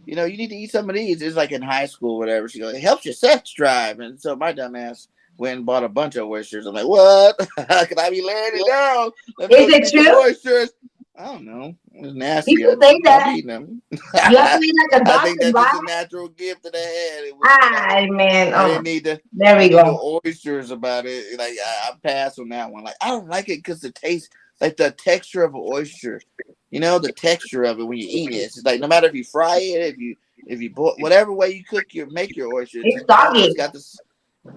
you need to eat some of these." It's like in high school, whatever. She goes, "It helps your sex drive," and so my dumb ass went and bought a bunch of oysters. I'm like, "What? Can I be laying it down? Let me Is go get it me some true? oysters." I don't know. It's nasty. People say I'm that eating them. you have to eat like a I think dolphin, that's just a right? natural gift that I had. It wasn't. Ah, man. I didn't need to. There I we need go. no oysters about it. Like I passed on that one. Like I don't like it because the taste, like the texture of an oyster. The texture of it when you eat it. It's just like no matter if you fry it, if you boil, whatever way you make your oyster, It's soggy. it's got this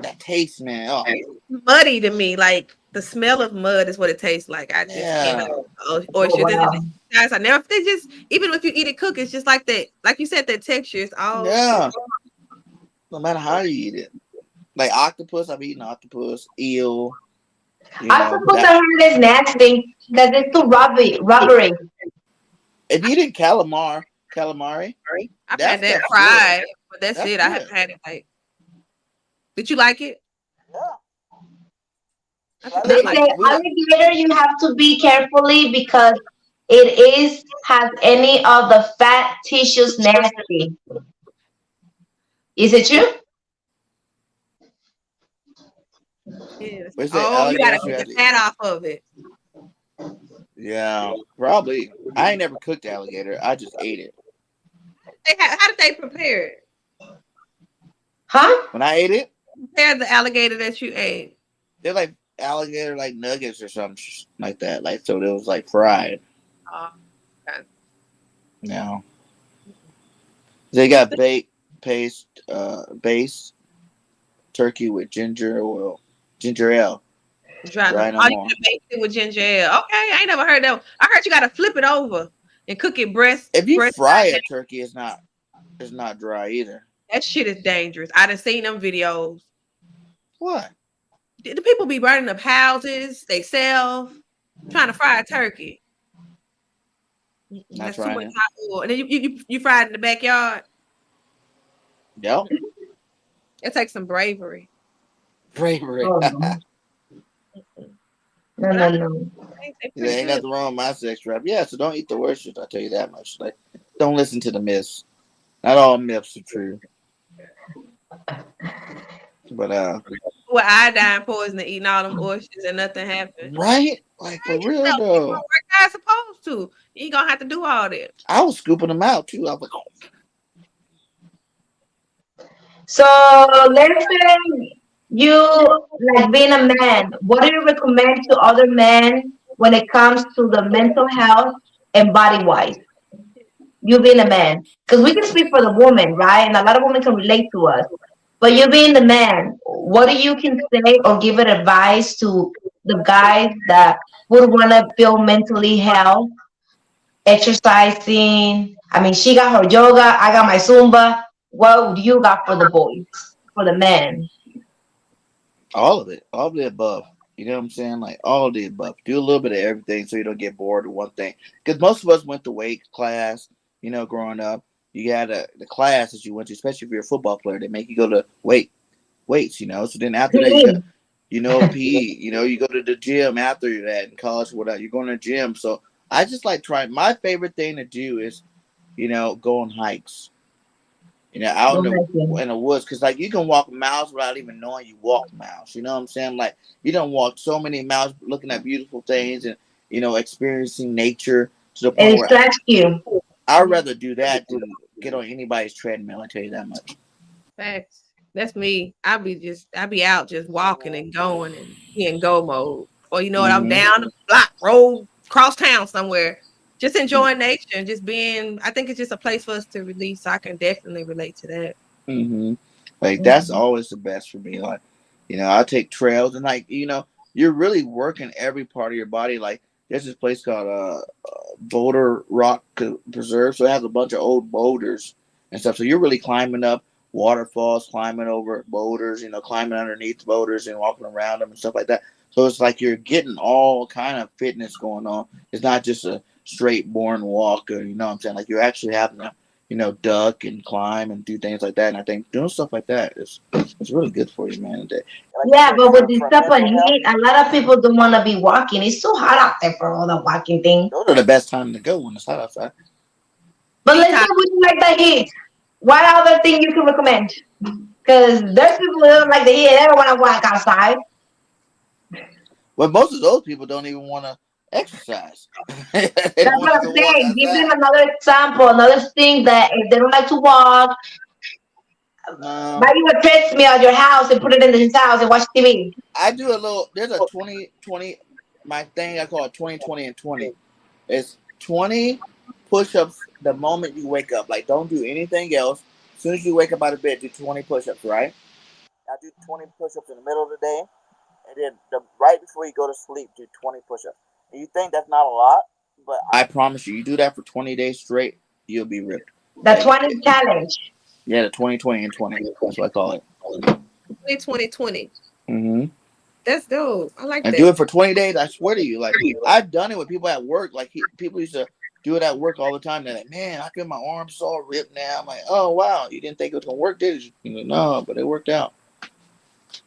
that taste, man. Oh Muddy to me, like the smell of mud is what it tastes like. I just cannot. yeah, Oh, Oyster. wow. Guys, I never. They just even if you eat it cooked, it's just like that. Like you said, that texture is all. yeah. No matter how you eat it, like octopus, I've eaten octopus, eel. Octopus, I That heard is nasty because it's too rubbery. if you eat calamari, I've that had that stuff's good. fried, but that's That's it. I good. haven't had it like. Did you like it? Yeah. I So I think I They live like. say we live. alligator you have to be carefully because it is has any of the fat tissues nasty. Is it true? Yes. We say Oh, you gotta alligators. You get have the to. fat off of it. Yeah, probably. I ain't never cooked alligator. I just ate it. How did they prepare it? Huh? When I ate it, Prepare the alligator that you ate. they're like alligator like nuggets or something like that. Like so, it was like fried. Oh, okay. Yeah, they got baked paste, base turkey with ginger oil, ginger ale. Dry them. Dry no Oh, you more. can make it with ginger ale. Okay, I ain't never heard that. I heard you gotta flip it over and cook it If you breast fry side down. a turkey, it's not dry either. That shit is dangerous. I done seen them videos. What? The people be burning up houses, they self, trying to fry a turkey. Not That's too trying much it. hot oil. And then you fry it in the backyard. Yep. It takes some bravery. Bravery. Oh no. No, But no, I no. think they're There pretty ain't good. nothing wrong with my sex drive. Yeah, so don't eat the worst shit. I'll tell you that much. Like, don't listen to the myths. Not all myths are true. But With iodine poisoning, eating all them oysters and nothing happened. right? Like for You real know, keep on though. working how it's supposed to. You ain't gonna have to do all that. I was scooping them out too. I was like, oh, So let's say you like being a man. What do you recommend to other men when it comes to the mental health and body wise? You being a man, because we can speak for the woman, right? And a lot of women can relate to us. But you being the man, what do you can say or give it advice to the guys that would want to feel mentally health, exercising? I mean, she got her yoga, I got my Sumba. What do you got for the boys, for the men? all of it, all of the above. You know what I'm saying? Like all of the above. Do a little bit of everything so you don't get bored of one thing. Because most of us went to weight class. Growing up, you had the classes you went to, especially if you're a football player. They make you go to weights. So then after that, you got PE. PE. You go to the gym after that in college. Whatever you're going to the gym. So I just like trying. My favorite thing to do is go on hikes. Out in Don't like the it. in the woods, because like you can walk miles without even knowing you walk miles. You know what I'm saying? Like you don't walk so many miles looking at beautiful things and experiencing nature to the It point where distracts you. I'd rather do that than get on anybody's treadmill. I tell you that much. Facts. That's me. I be out just walking and going and be in go mode. Or you know what, I'm Hmm. down the block, road, cross town somewhere. Just enjoying nature and just being I think it's just a place for us to release. So I can definitely relate to that. Hmm. Like that's Mhm. always the best for me. Like, I take trails and like, you're really working every part of your body. Like, there's this place called Boulder Rock Preserve, so it has a bunch of old boulders and stuff. So you're really climbing up waterfalls, climbing over boulders, climbing underneath boulders and walking around them and stuff like that. So it's like you're getting all kind of fitness going on. It's not just a straight boring walk, or what I'm saying. Like you're actually having to duck and climb and do things like that. And I think doing stuff like that is it's really good for you, man. Like you Yeah, said, but with for this for type of mental health, heat, a lot of people don't want to be walking. It's so hot out there for all the walking thing. those are the best time to go when it's hot outside. But let's say Anytime. we don't like the heat. What other thing you can recommend? Because there's people who don't like the heat. They don't want to walk outside. But most of those people don't even want to exercise. They That's want what to I'm go walk saying. Give them outside. another example, another thing that if they don't like to walk, No, buy you a treadmill at your house and put it in his house and watch TV. I do a little. There's a 2020. My thing I call it 2020 and 20. It's 20 push-ups the moment you wake up. Like don't do anything else. As soon as you wake up out of bed, do 20 push-ups. Right? I do 20 push-ups in the middle of the day, and then right before you go to sleep, do 20 push-ups. And you think that's not a lot, but I promise you, you do that for 20 days straight, you'll be ripped. The Like 20 challenge. yeah, the 2020 and 20. That's what I call it. 2020. Hmm. That's dope. I like And do that. it for 20 days. I swear to you, like I've done it with people at work. Like people used to do it at work all the time. They're like, man, I feel my arms all ripped now. I'm like, oh wow, you didn't think it was gonna work, did you? Like, no, but it worked out.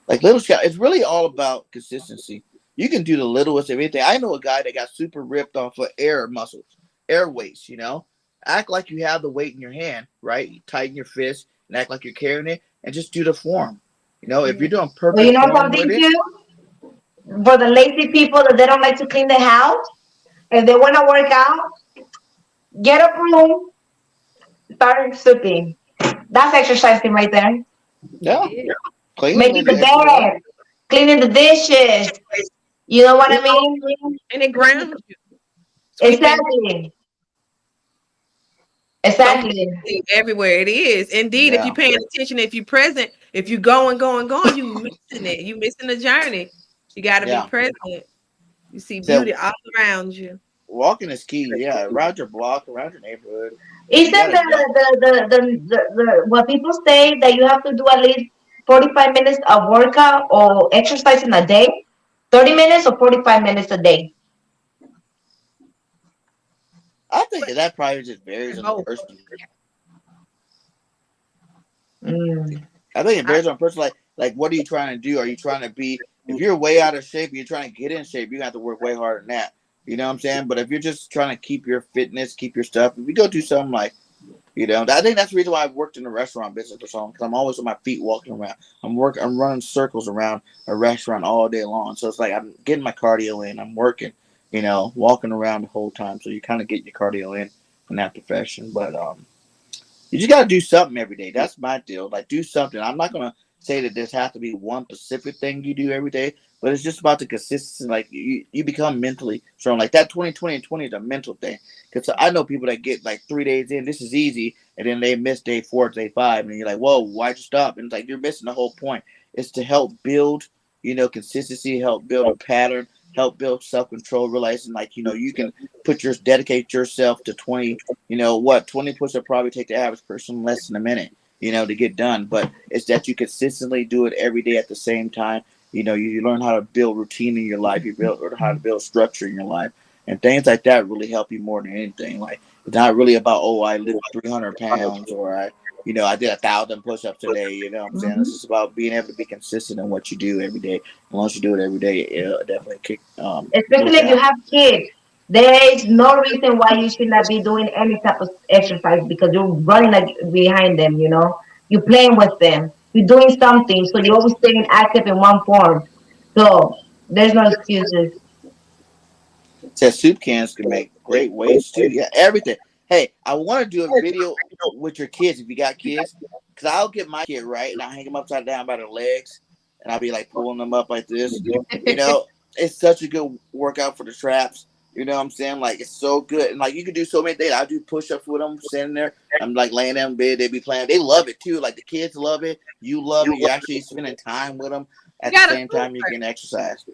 Like little shot, it's really all about consistency. You can do the littlest of anything. I know a guy that got super ripped off of air muscles, air weights. Act like you have the weight in your hand, right? You tighten your fist and act like you're carrying it, and just do the form. If Yeah. you're doing But you perfect know form with something it, too? For the lazy people that they don't like to clean the house, if they want to work out, get a broom, start sweeping. That's exercising right there. It yeah, is. cleaning Making is the exercise. bed, cleaning the dishes. You know what I mean? And it grounds you. Sweeping Exactly. something Exactly. everywhere. It is. Indeed, if you're Yeah, paying attention, if you're present, if you're going, going, going, you missing it. You missing the journey. You gotta be yeah. present. You see So beauty all around you. walking is key. Yeah, around your block, around your neighborhood. You Isn't gotta jump. what people say that you have to do at least 45 minutes of workout or exercise in a day? 30 minutes or 45 minutes a day? I think that probably just varies on the Both. person. Mm. I think it I, varies on person. Like, what are you trying to do? Are you trying to be? If you're way out of shape, you're trying to get in shape. You have to work way harder than that. You know what I'm saying? But if you're just trying to keep your fitness, keep your stuff, if you go do something like, I think that's the reason why I've worked in the restaurant business for so long. Because I'm always on my feet walking around. I'm running circles around a restaurant all day long. So it's like I'm getting my cardio in. I'm working. Walking around the whole time. So you kind of get your cardio in that profession. But you just got to do something every day. That's my deal. Like, do something. I'm not going to say that there's have to be one specific thing you do every day, but it's just about the consistency. Like, you become mentally strong. Like, that 20 20 is a mental thing. Because I know people that get like 3 days in, this is easy, and then they miss day 4, day 5, and you're like, whoa, why'd you stop? And it's like, you're missing the whole point. It's to help build, consistency, help build a pattern, help build self control, realizing like, you can dedicate yourself to 20 20 push-ups probably take the average person less than a minute, to get done. But it's that you consistently do it every day at the same time. You learn how to build routine in your life. Learn how to build structure in your life. And things like that really help you more than anything. Like, it's not really about, oh, I lift 300 pounds, or I did 1,000 push-ups today. You know what I'm saying? It's Mhm. just about being able to be consistent in what you do every day. And once you do it every day, it'll definitely Especially work if you out. have kids. There is no reason why you should not be doing any type of exercise because you're running like behind them, you know. You're playing with them. You're doing something, so you're always staying active in one form. So there's no excuses. Said soup cans can make great weights too. Yeah, everything. Hey, I want to do a video with your kids if you got kids, because I'll get my kid right and I'll hang them upside down by their legs, and I'll be like pulling them up like this. You know, it's such a good workout for the traps. You know what I'm saying? Like, it's so good, and like you can do so many things. I do push-ups with them, sitting there. I'm like laying down in bed. They be playing. They love it too. Like, the kids love it. You love it. You're actually spending time with them You at the got a same time you're super. getting exercise.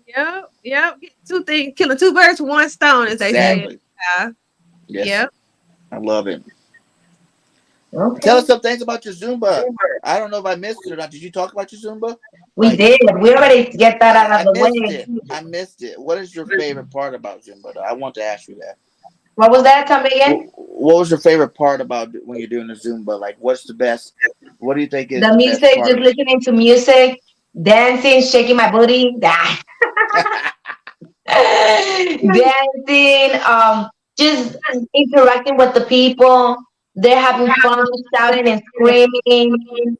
Yep, yep. Get two things, killing two birds with one stone, as they Yeah. say. Exactly. Yeah. Yes, Yep. I love it. Tell Okay. us some things about your Zumba. I don't know if I missed it or not. Did you talk about your Zumba? We Like, did. We already get that out I of the missed way. it. I missed it. What is your favorite part about Zumba? Though? I want to ask you that. What was that? Tell me again. What was your favorite part about when you're doing the Zumba? Like, what's the best? What do you think is The the best music, part just of it? listening to music, dancing, shaking my booty. Dancing, just interacting with the people. They're having fun, shouting and screaming.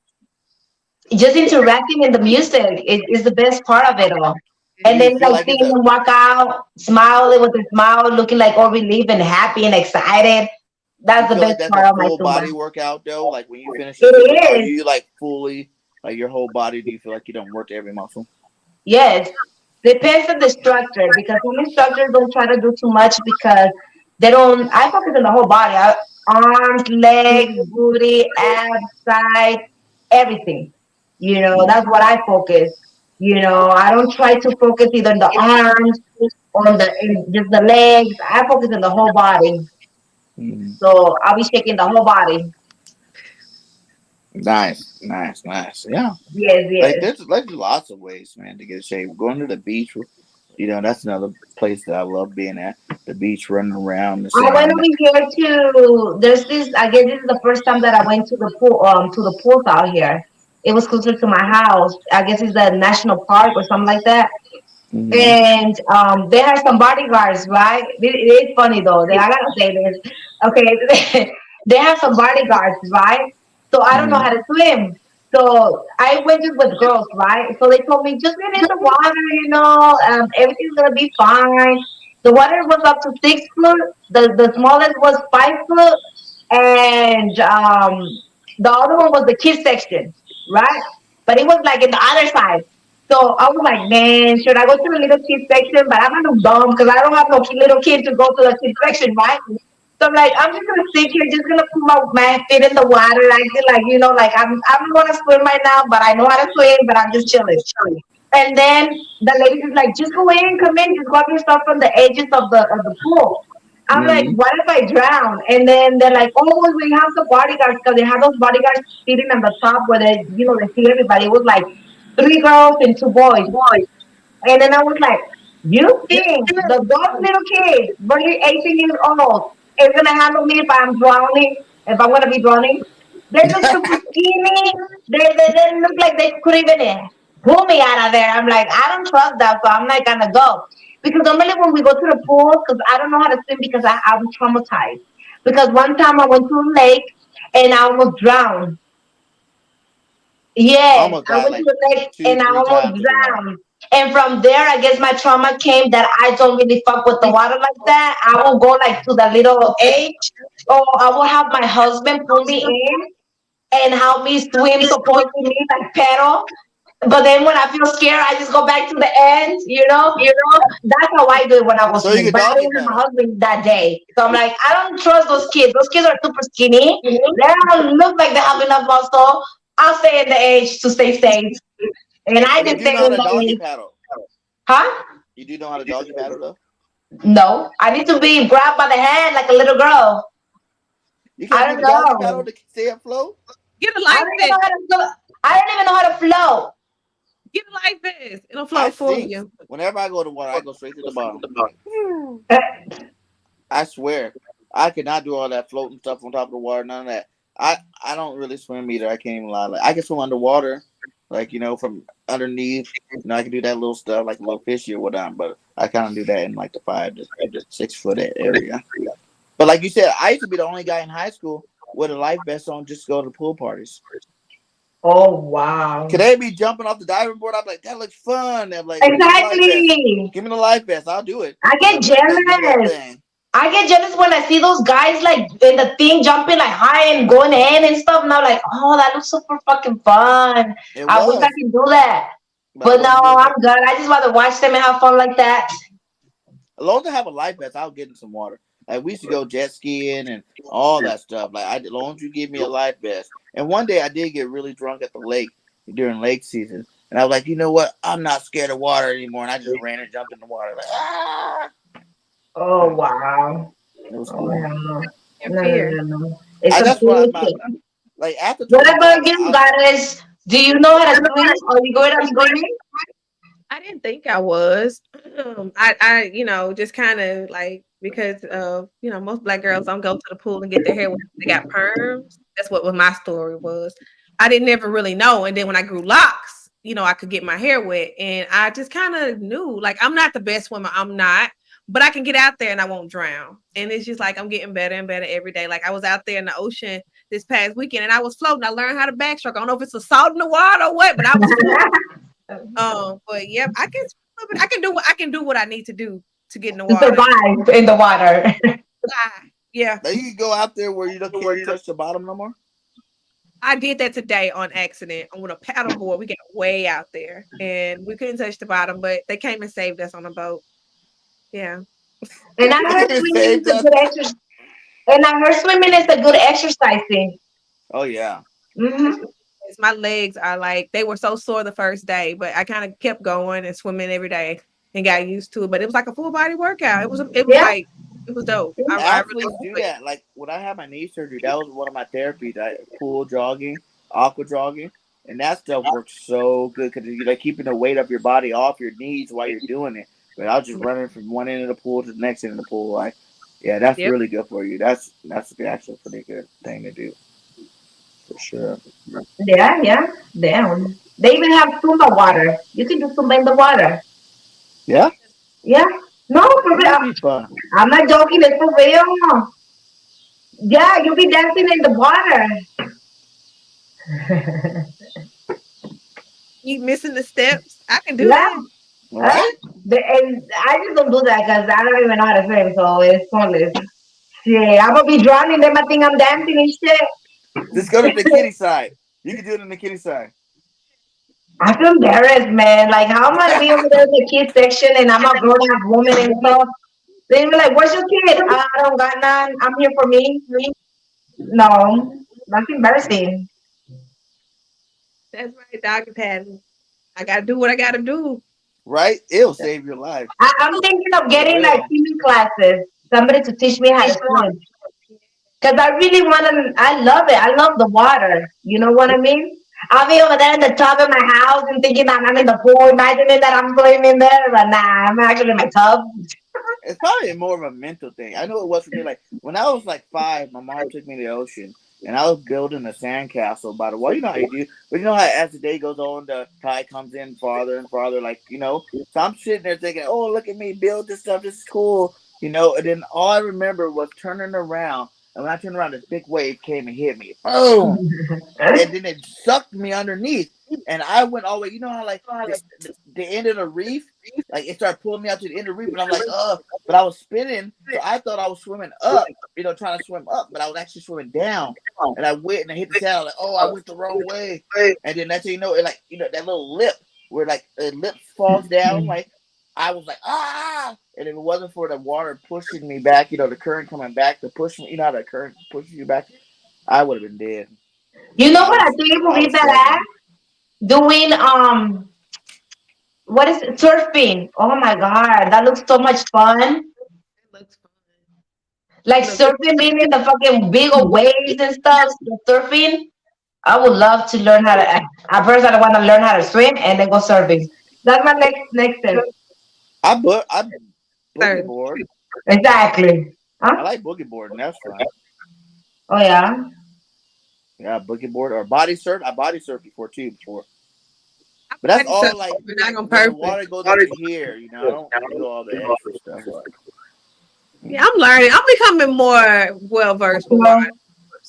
Just interacting in the music is the best part of it all. Do And then you feel like like it's seeing a? them walk out, smiling with a smile, looking like all relieved and happy and excited. Do you That's the feel like best that's a part of my full Zumba. body workout though? Like when you finish the Zumba, are It is, you like fully like your whole body? Do you feel like you don't work every muscle? yes. Depends on the structure because some instructors don't try to do too much because they don't. I focus on the whole body, arms, legs, booty, abs, side, everything. You know, Mm, that's what I focus. You know, I don't try to focus either on the arms or on just the legs. I focus on the whole body. mm. So I'll be shaking the whole body. Nice, nice, nice. Yeah. Yes, Like, yes. there's lots of ways, man, to get in shape. Going to the beach, that's another place that I love being at. The beach, running around the I went sand. over here to there's this I guess this is the first time that I went to the pool out here. It was closer to my house. I guess it's the national park or something like that. Mm-hmm. And they have some bodyguards, right? It is funny though. I gotta say this. Okay, they have some bodyguards, right? So I don't know Mm-hmm. how to swim. So I went just with girls, right? So they told me just get in the water, everything's gonna be fine. The water was up to 6 foot. The smallest was 5 foot, and the other one was the kids section, right? But it was like in the other side. So I was like, man, should I go to the little kid section? But I'm not dumb because I don't have no little kid to go to the kid section, right? So I'm like, I'm just gonna sit here, just gonna put my feet in the water, like like I'm gonna swim right now, but I know how to swim, but I'm just chilling. And then the lady is like, just go in, come in, just grab yourself from the edges of the pool. I'm like, Mm-hmm. what if I drown? And then they're like, oh, well, we have the bodyguards because they have those bodyguards sitting on the top where they see everybody. It was like three girls and two boys. And then I was like, you think those little kids, barely 18 years old, is gonna handle me if I'm drowning, if I'm gonna be drowning? They look super skinny. They look like they could even pull me out of there. I'm like, I don't trust that, so I'm not gonna go. Because normally when we go to the pool, because I don't know how to swim because I'm traumatized. Because one time I went to a lake and I almost drowned. Yes, Almost I died went to like the lake two, and I three almost times in the water. drowned. And from there, I guess my trauma came that I don't really fuck with the water like that. I will go like to the little edge, or I will have my husband pull me in and help me swim, supporting me like pedal. But then when I feel scared, I just go back to the end. That's how I do it when I was So you swimming. could But I doggy didn't have my paddle. husband that day, so I'm like, I don't trust those kids. Those kids are super skinny. They don't look like they have enough muscle. I'll stay in the edge to stay safe. And I But you just do stay know how in to the doggy edge. paddle. Huh? You do know how to doggy paddle though. No. I need to be grabbed by the hand like a little girl. You I can't do don't the doggy paddle know. to stay afloat. Get a I life don't even know vest. how to float. I don't even know how to float. Get a life vest. It'll I float for sink. you. Whenever I go to water, I go straight to the bottom. Uh, I swear, I could not do all that floating stuff on top of the water. None of that. I don't really swim either. I can't even lie. Like I can swim underwater, like from underneath. I can do that little stuff like a little fishy or whatnot. But I kind of do that in like the 5 to 6 foot area. But like you said, I used to be the only guy in high school with a life vest on just to go to pool parties. Oh wow. Could they be jumping off the diving board? I'm like, that looks fun. They're like, give me the life vest. Exactly. Give me the life vest. I'll do it. I get Like, give me that jealous. thing. I get jealous when I see those guys like in the thing jumping like high and going in and stuff. And I'm like, oh, that looks super fucking fun. It I wish I was, could do that. but I But no, wasn't doing I'm it. good. I just want to watch them and have fun like that. As long as I have a life vest, I'll get in some water. Like we used to go jet skiing and all that stuff. Like as long as you give me a life vest. And one day I did get really drunk at the lake during lake season, and I was like, you know what? I'm not scared of water anymore. And I just ran and jumped in the water. Like Oh wow. it was Oh cool. hell no. Your No, no, fear. no, no. It's I a that's what my foolish. like after What 25. about Like you, goddess? Do you know how to swim? Are you good at swimming? I didn't think I was. I just kind of like because most black girls don't go to the pool and get their hair wet. They got perms. That's what my story was. I didn't never really know, and then when I grew locks, I could get my hair wet, and I just kind of knew like I'm not the best swimmer. I'm not, but I can get out there and I won't drown. And it's just like I'm getting better and better every day. Like I was out there in the ocean this past weekend, and I was floating. I learned how to backstroke. I don't know if it's the salt in the water or what, but I was floating. But yep, I can do what I need to do to get in the To water. survive in the water. Yeah, now you can go out there where you don't can't touch the bottom no more. I did that today on accident on a paddleboard. We got way out there and we couldn't touch the bottom, but they came and saved us on a boat. Yeah, And I They heard came and swimming is saved a us. good exercise. And I heard swimming is a good exercise thing. Oh yeah. Hmm. my legs are like they were so sore the first day, but I kind of kept going and swimming every day and got used to it. But it was like a full body workout. Yeah. It was dope. I really Athletes do enjoyed it. that. Like when I had my knee surgery, that was one of my therapies. I pool jogging, aqua jogging, and that stuff works so good because you're like keeping the weight of your body off your knees while you're doing it. But I was just running from one end of the pool to the next end of the pool. Like, yeah, that's Yep. really good for you. That's actually a pretty good thing to do. for sure. Yeah, yeah. Damn. They even have Sumba water. You can do Sumba in the water. Yeah, Yeah. No, for that would real. be fun. I'm not joking. It's for real. Yeah, you'll be dancing in the water. You missing the steps? I can do Yeah. that. Uh, Right? and I just don't do that because I don't even know how to swim, so it's pointless. Shit, I'm gonna be drowning. They might think I'm dancing and Just go to the shit. kitty side. You can do it in the kitty side. I feel embarrassed, man. Like, how am I gonna be over there in the kids section and I'm a grown ass woman and stuff? They be like, "Where's your kid?" I don't got none. I'm here for me. No, that's embarrassing. That's right, Dr. Patton. I gotta do what I gotta do. Right? It'll save your life. I'm thinking of For getting like real. swimming classes. Somebody to teach me how to swim. Because I really want to, I love it. I love the water. You know what I mean? I'll be over there in the tub in my house and thinking that I'm in the pool, imagining that I'm swimming in there. But nah, I'm actually in my tub. It's probably more of a mental thing. I know it was for me. Like when I was like 5, my mom took me to the ocean, and I was building a sandcastle by the water. You know how you do, but you know how as the day goes on, the tide comes in farther and farther. Like so I'm sitting there thinking, "Oh, look at me build this stuff. This is cool." And then all I remember was turning around, and when I turned around, this big wave came and hit me. Boom! And then it sucked me underneath, and I went all the way. You know how like the end of the reef, like it started pulling me out to the end of the reef, and I'm like, but I was spinning, so I thought I was swimming up, trying to swim up, but I was actually swimming down, and I went and I hit the sand. I was like, oh, I went the wrong way, and then that's how it like that little lip where like the lip falls down, like I was like and if it wasn't for the water pushing me back, the current coming back to push me, how the current pushes you back, I would have been dead. You know I what I was think it would I be was that struggling. at? Doing, what is it? Surfing. Oh my God, that looks so much fun. It looks fun. Like Look, surfing, being in the fucking big old waves and stuff. Surfing. I would love to learn how to. At first, I want to learn how to swim and then go surfing. That's my next step. I boogie sir. board. Exactly. I Huh? like boogie board, and that's fun. Oh yeah. Yeah, boogie board or body surf. I body surfed before, I but that's body surf, all like but not on when the purpose. water goes up to here. I don't do all the extra stuff. Yeah, I'm learning. I'm becoming more well versed with water.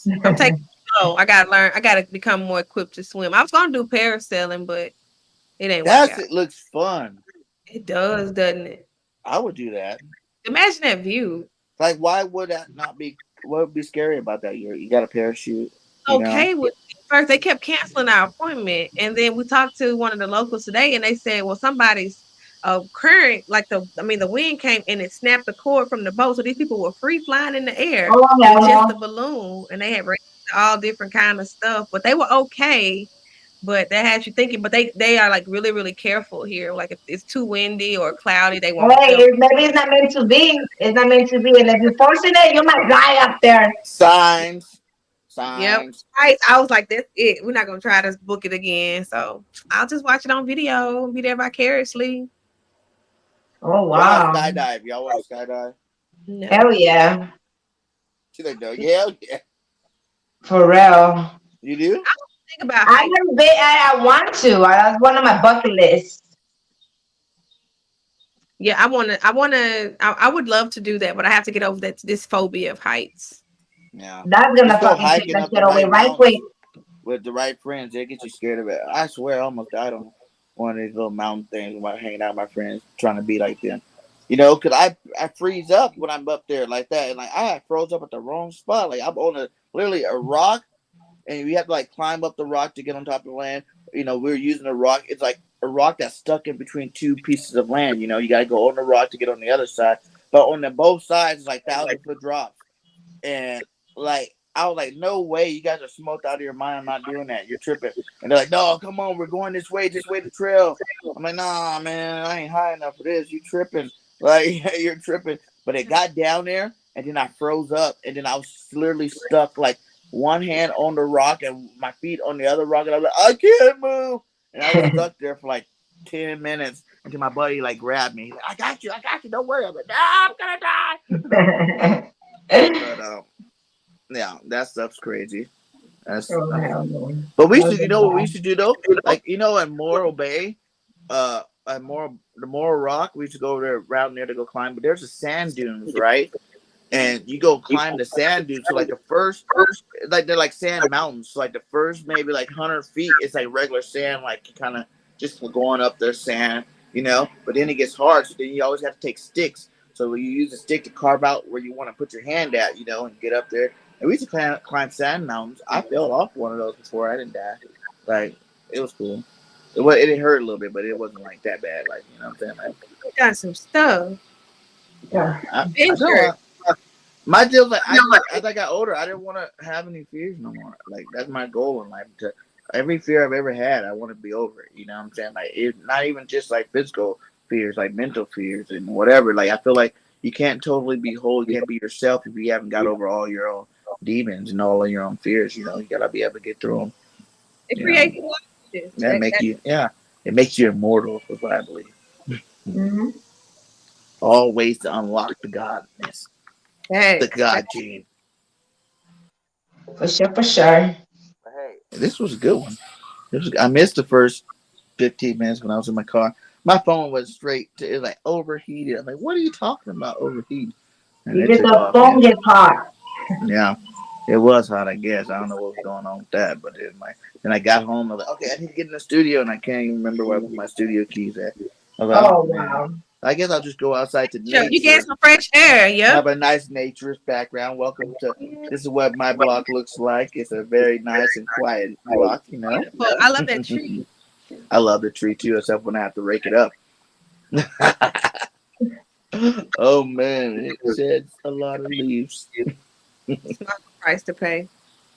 No. I'm taking it slow. I gotta learn. I gotta become more equipped to swim. I was gonna do parasailing, but it ain't work That's out. it. Looks fun. It does, doesn't it? I would do that. Imagine that view. Like, why would that not be? What would be scary about that? You got a parachute. You know. Okay with it. First they kept canceling our appointment, and then we talked to one of the locals today, and they said, well, somebody's current, like the wind came and it snapped the cord from the boat, so these people were free flying in the air Oh hell with just the no. balloon, and they had all different kind of stuff, but they were okay. But that has you thinking. But they are like really really careful here. Like if it's too windy or cloudy, they won't. Hey, They'll maybe it's not meant to be. It's not meant to be. And if you're forcing it, you might die up there. Signs. Yep. Signs. Right. I was like, that's it. We're not gonna try to book it again. So I'll just watch it on video and be there vicariously. Oh What about wow. skydive? Y'all want to skydive? No. Hell yeah. She like, no, yeah, yeah. For real. You do? Think about I height. never been. I want to. That's one of my bucket lists. Yeah, I would love to do that, but I have to get over this phobia of heights. Yeah. That's Just gonna go fucking take hiking that up the shit away right right quick. mountains with the right friends. They get you scared of it. I swear, I almost died on one of these little mountain things while hanging out with my friends, trying to be like them. Because I freeze up when I'm up there like that, and like I froze up at the wrong spot. Like I'm on literally a rock, and you have to like climb up the rock to get on top of the land. We were using a rock. It's like a rock that's stuck in between two pieces of land. You got to go on the rock to get on the other side. But on the both sides, it's like 1,000-foot drops. And like I was like, no way, you guys are smoked out of your mind. I'm not doing that. You're tripping. And they're like, no, come on, we're going this way the trail. I'm like, nah, man, I ain't high enough for this. You tripping. Like you're tripping. But it got down there and then I froze up and then I was literally stuck like one hand on the rock and my feet on the other rock and I was like, I can't move. And I was stuck there for like 10 minutes until my buddy like grabbed me. He's like, I got you, don't worry. I'm like, nah, I'm gonna die. But yeah, that stuff's crazy. That's Oh, I hell mean, no. but we That should, was what we bad. should do though? Like, at Morro Bay, at the Morro Rock, we should go over there around there to go climb. But there's a sand dunes, right? And you go climb the sand dunes. So like the first, like they're like sand mountains. So like the first maybe like 100 feet, it's like regular sand, like you kind of just going up the sand. But then it gets hard, so then you always have to take sticks. So you use a stick to carve out where you want to put your hand at, and get up there. And we used to climb sand mountains. I fell off one of those before. I didn't die. Like, it was cool. It didn't hurt a little bit, but it wasn't like that bad. Like, you know what I'm saying? Like, We got some stuff. yeah, Yeah. I don't Adventure. want. My deal is like as I got older, I didn't want to have any fears no more. Like, that's my goal in life. Every fear I've ever had, I want to be over it. You know what I'm saying? Like, not even just like physical fears, like mental fears and whatever. Like, I feel like you can't totally be whole. You can't be yourself if you haven't got over all your own demons and all of your own fears. You gotta be able to get through them. It You know, creates languages. that make you, it makes you immortal. Is what I believe. Mm-hmm. All ways to unlock the godness, the Hey, God gene. For sure, for sure. Hey, this was a good one. I missed the first 15 minutes when I was in my car. My phone was straight to it, like overheated. I'm like, what are you talking about, overheating? And it Because took the off phone again. gets hot. Yeah, it was hot, I guess. I don't know what was going on with that, but then I got home. I was like, okay, I need to get in the studio, and I can't even remember where I put my studio keys at. I was like, oh Oh, man, wow. I guess I'll just go outside to sure. You get nature, some fresh air. have Yep. a nice naturist background. Welcome to. Yeah, This is what my block looks like. It's a very nice and quiet block. beautiful. I love that tree. I love the tree too, except when I have to rake it up. Oh man, it sheds a lot of leaves. It's not the price to pay.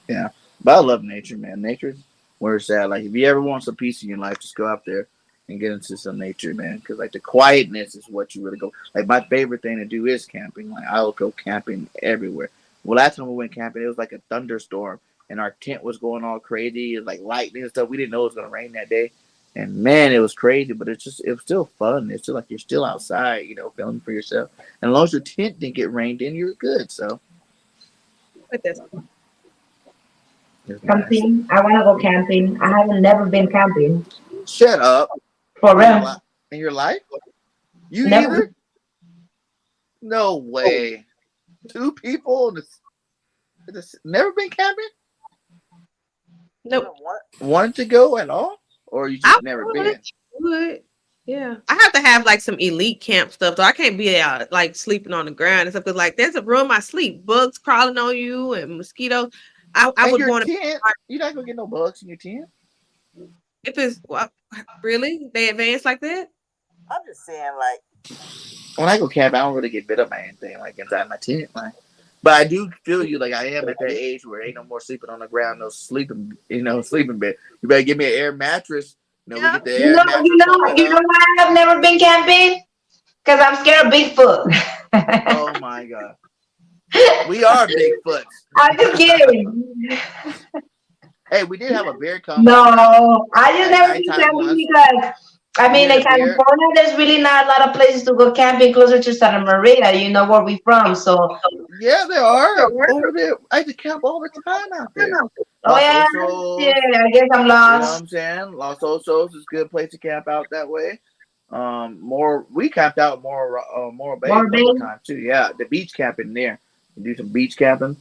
Yeah, but I love nature, man. Nature's where it's at. Like, if you ever want some peace in your life, just go out there and get into some nature, man. Because like the quietness is what you really go. Like, my favorite thing to do is camping. Like, I'll go camping everywhere. Well, last time we went camping, it was like a thunderstorm, and our tent was going all crazy, like lightning and stuff. We didn't know it was gonna rain that day. And man, it was crazy, but it was still fun. It's still like you're still outside, feeling for yourself. And as long as your tent didn't get rained in, you're good. So Put this. it's nice. Camping. I want to go camping. I haven't never been camping. Shut up. For In your real. life? In your life? You Never. either? No way. Two people never been camping? Nope. Wanted to go at all? Or you I just never would. been? Would. Yeah. I have to have like some elite camp stuff, though. I can't be out like sleeping on the ground and stuff. 'Cause, like, there's a room I sleep, bugs crawling on you and mosquitoes. I And would your want to. tent? You're not gonna get no bugs in your tent? If it's really they advance like that. I'm just saying, like, when I go camp, I don't really get bit up by anything like inside my tent, like. But I do feel you, like I am at that age where ain't no more sleeping on the ground, no sleeping bed. You better give me an air mattress. We Yeah. get the air mattress on You know up. why I have never been camping? Because I'm scared of Bigfoot. Oh my god, we are Bigfoots. I'm just kidding. Hey, we did have a bear come. No, I just At never been nighttime camping once. because I mean, We had in a bear. California, there's really not a lot of places to go camping closer to Santa Maria. You know where we from, so Yeah, there are over there. I used to camp all the time out there. oh Los yeah, Osos, yeah. I guess I'm you know what lost. I'm saying? Los Osos is a good place to camp out that way. We camped out more Bay a More couple of big. times too. Yeah, the beach camping there. You do some beach camping.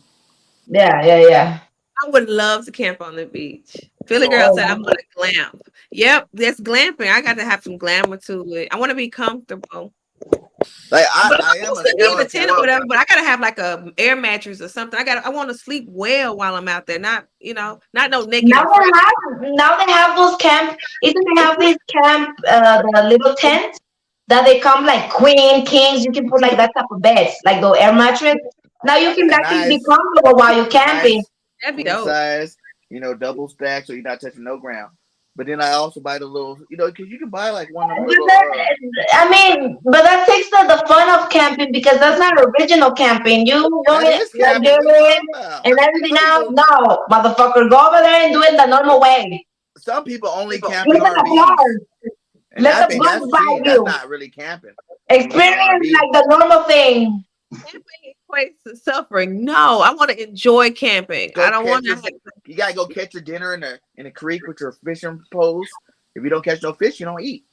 Yeah, yeah, yeah. I would love to camp on the beach. Philly girl Oh, said I'm wow. gonna glamp. Yep, that's glamping. I got to have some glamour to it. I want to be comfortable. Like, But I I'm am a used to getting a spoiled tent or camper. whatever, but I gotta have like a air mattress or something. I want to sleep well while I'm out there, not not no naked Now and fresh. they have those camp. Isn't they have this camp, the little tent that they come like queen, kings. You can put like that type of beds, like the air mattress. Now you can A actually be nice, comfortable while you're camping. nice That'd be queen dope. size, double stack, so you're not touching no ground. But then I also buy the little, because you can buy like one of them But little. I mean, but that takes the fun of camping because that's not original camping. You That going is camping. What are you Nigerian talking about? and everything Some else. people, No, motherfucker, go over there and do it the normal way. some people only camp Give in it a RVs, plus. and Let I the think that's bug cheating. bite That's you. not really camping when you live in an Experience RV. like the normal thing. Camping is equates to suffering. No, I want to enjoy camping. I Go don't want catch to your. have You gotta go catch your dinner in a creek with your fishing poles. If you don't catch no fish, you don't eat.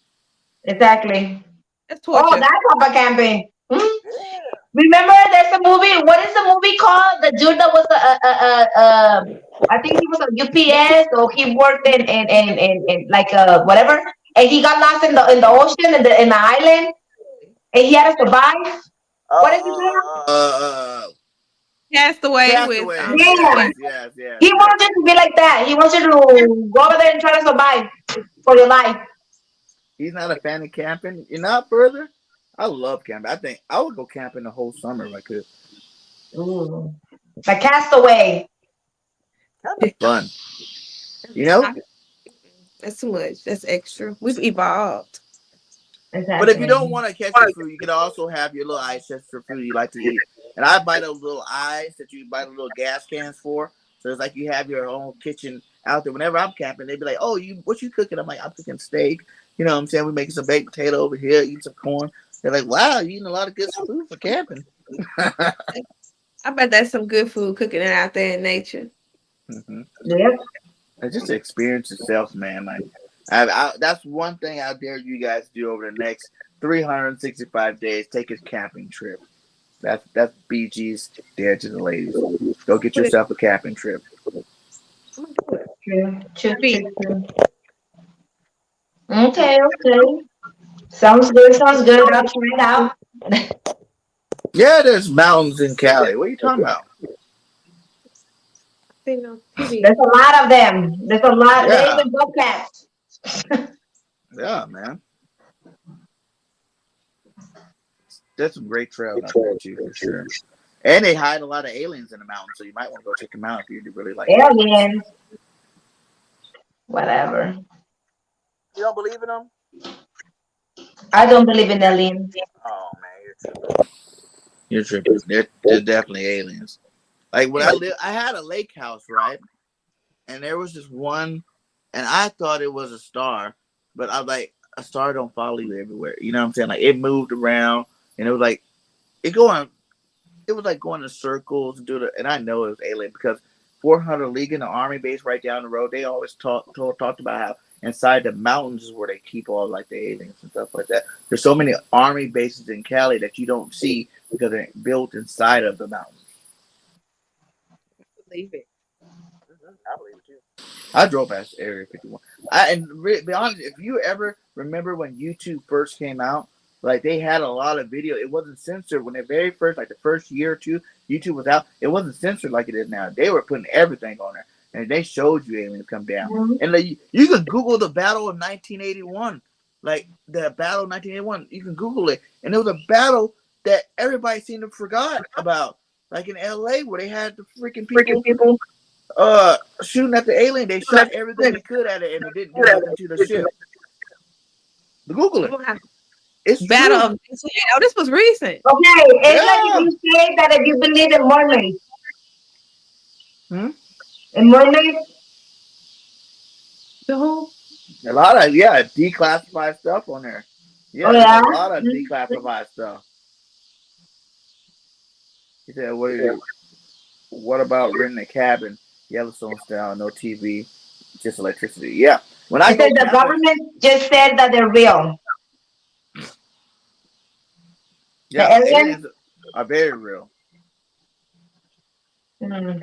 Exactly. that's Oh, torture. that's Papa camping. Hmm? Yeah. Remember, there's a movie. What is the movie called? The dude that was I think he was a UPS or he worked in like whatever, and he got lost in the ocean in the island, and he had to survive. What is it called? Castaway with Castaways. Yeah, Yes, yes, yes, he yes. wants you to be like that. He wants you to go over there and try to survive for your life. He's not a fan of camping. You're not further. I love camping. I think I would go camping the whole summer if I could. Ooh. The Castaway. Kind of fun, you know. That's too much. That's extra. We've evolved. But if you don't Exactly. want to catch your food, you can also have your little ice chest for food you like to eat. And I buy those little ice that you buy the little gas cans for. So it's like you have your own kitchen out there. Whenever I'm camping, they'd be like, "Oh, what you cooking?" I'm like, "I'm cooking steak." You know what I'm saying? We're making some baked potato over here, eating some corn. They're like, "Wow, you eating a lot of good food for camping." I bet that's some good food cooking it out there in nature. Hmm. Yep. And just experience itself, man. Like, that's one thing I dare you guys to do over the next 365 days. Take a camping trip. That's BG's dare to the ladies. Go get Put it, yourself a camping trip. I'm gonna do it. True. True. Be True. True. Okay. Okay. Sounds good. Sounds good. I'll try it out. Yeah, there's mountains in Cali. What are you talking about? seen on TV. There's a lot of them. There's a lot. There's Yeah, even bobcats. yeah, man. There's some great trails out there too, for sure. And they hide a lot of aliens in the mountains, so you might want to go check them out if you really like aliens. Aliens. Whatever. You don't believe in them? I don't believe in aliens. Oh man, you're tripping. They're definitely aliens. Like when I had a lake house, right? And there was this one, and I thought it was a star, but I was like, a star don't follow you everywhere. You know what I'm saying? Like it moved around, and it was like it going. It was like going in circles and and I know it was alien because 400 League in the Army base right down the road. They always talked about how inside the mountains is where they keep all like the aliens and stuff like that. There's so many Army bases in Cali that you don't see because they're built inside of the mountains. Believe it. I believe it too. I drove past Area 51. Be honest, if you ever remember when YouTube first came out, like they had a lot of video. It wasn't censored when they very first, like the first year or two, YouTube was out. It wasn't censored like it is now. They were putting everything on there, and they showed you aliens come down. Mhm. And like, you can Google the Battle of 1981, like the Battle of 1981. You can Google it, and it was a battle that everybody seemed to forgot about, like in LA where they had the freaking people shooting at the alien. They shot everything they could at it, and it didn't do nothing to the ship. Google it. It's Battle true. of oh, this was recent. Okay, it's like if Yeah. you say that if you believe in mermaids. Hmm? In mermaids? The who? A lot of declassified stuff on there. Yeah, Oh there's yeah. a lot of Mhm. declassified stuff. He said, what about renting a cabin, Yellowstone style, no TV, just electricity? Yeah. When I It says go the camping, government just said that they're real. The yeah, aliens? aliens are very real. Mm.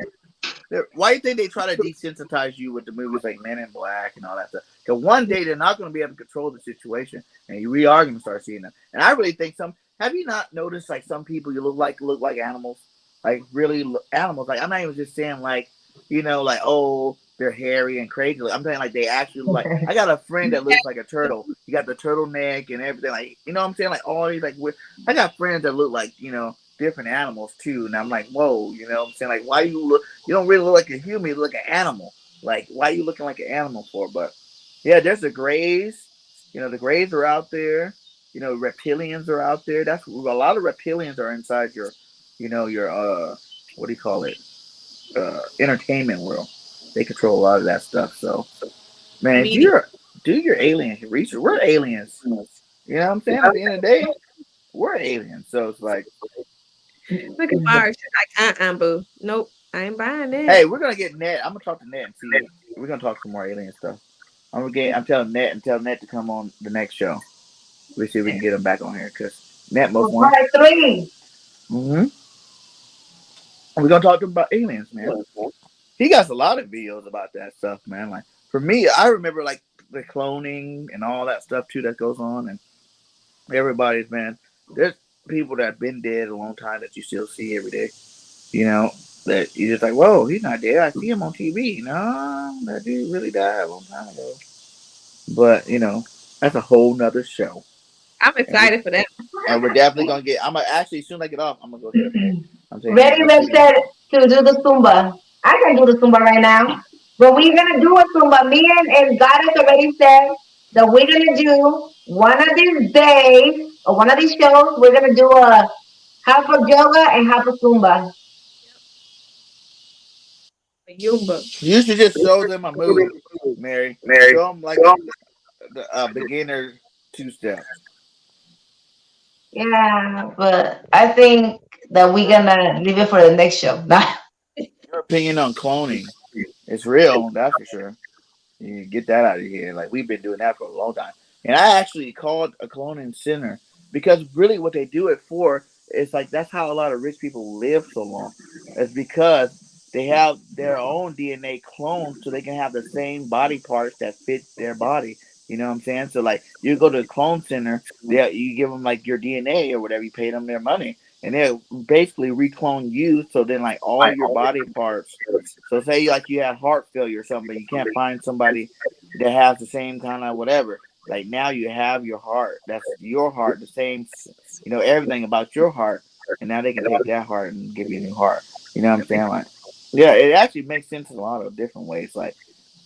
Why do you think they try to desensitize you with the movies like Men in Black and all that stuff? Because one day they're not going to be able to control the situation, and we are going to start seeing them. And I really think have you not noticed like some people you look like animals, like really animals? Like I'm not even just saying like like oh they're hairy and crazy. Like, I'm saying like they actually look like. I got a friend that looks like a turtle. He got the turtleneck and everything. Like what I'm saying, like all these like I got friends that look like different animals too, and I'm like, whoa, what I'm saying, like, why you don't really look like a human, you look like an animal. Like, why are you looking like an animal for? But yeah, there's the Greys. The Greys are out there. Reptilians are out there. That's a lot of reptilians are inside your, your what do you call it? Entertainment world. They control a lot of that stuff. So, man, if Media. do your alien research. We're aliens. You know what I'm saying? At the end of the day, we're aliens. So it's like, Look at Mars. She's like, boo. Nope, I ain't buying that. Hey, we're gonna get Net. I'm gonna talk to Net and see. We're gonna talk some more alien stuff. I'm telling Net and tell Net to come on the next show. We see if we can get him back on here because Net most For want. part three. Mm-hmm. We're gonna talk to him about aliens, man. He got a lot of videos about that stuff, man. Like for me, I remember like the cloning and all that stuff too that goes on, and everybody's man. There's people that have been dead a long time that you still see every day. You know that you're just like, whoa, he's not dead. I see him on TV. No, that dude really died a long time ago. But that's a whole nother show, I'm and we excited for that. and we're definitely gonna get. I'm gonna actually as soon as I get off, I'm gonna go hit up Net. I'm saying Net, Ready, let's Red get said to do the Sumba. I can do the Sumba right now. But we're gonna do a Sumba. Me and Goddess already said that we're gonna do one of these days or one of these shows. We're gonna do a half of yoga and half of Zumba. A Yumba. You should just show them a move, Mary. Show them like a beginner two step. Yeah, but I think that we're gonna leave it for the next show. Your opinion on cloning is real, that's for sure. You get that out of here. Like we've been doing that for a long time. And I actually called a cloning center because really what they do it for is like that's how a lot of rich people live so long. It's because they have their own DNA cloned so they can have the same body parts that fit their body. You know what I'm saying? So like you go to a clone center, you give them like your DNA or whatever, you pay them their money, and they'll basically reclone you. So then like all your body parts, so say like you have heart failure or something, but you can't find somebody that has the same kind of whatever. Like now you have your heart. That's your heart, the same, everything about your heart. And now they can take that heart and give you a new heart. You know what I'm saying? Like, yeah, it actually makes sense in a lot of different ways. Like,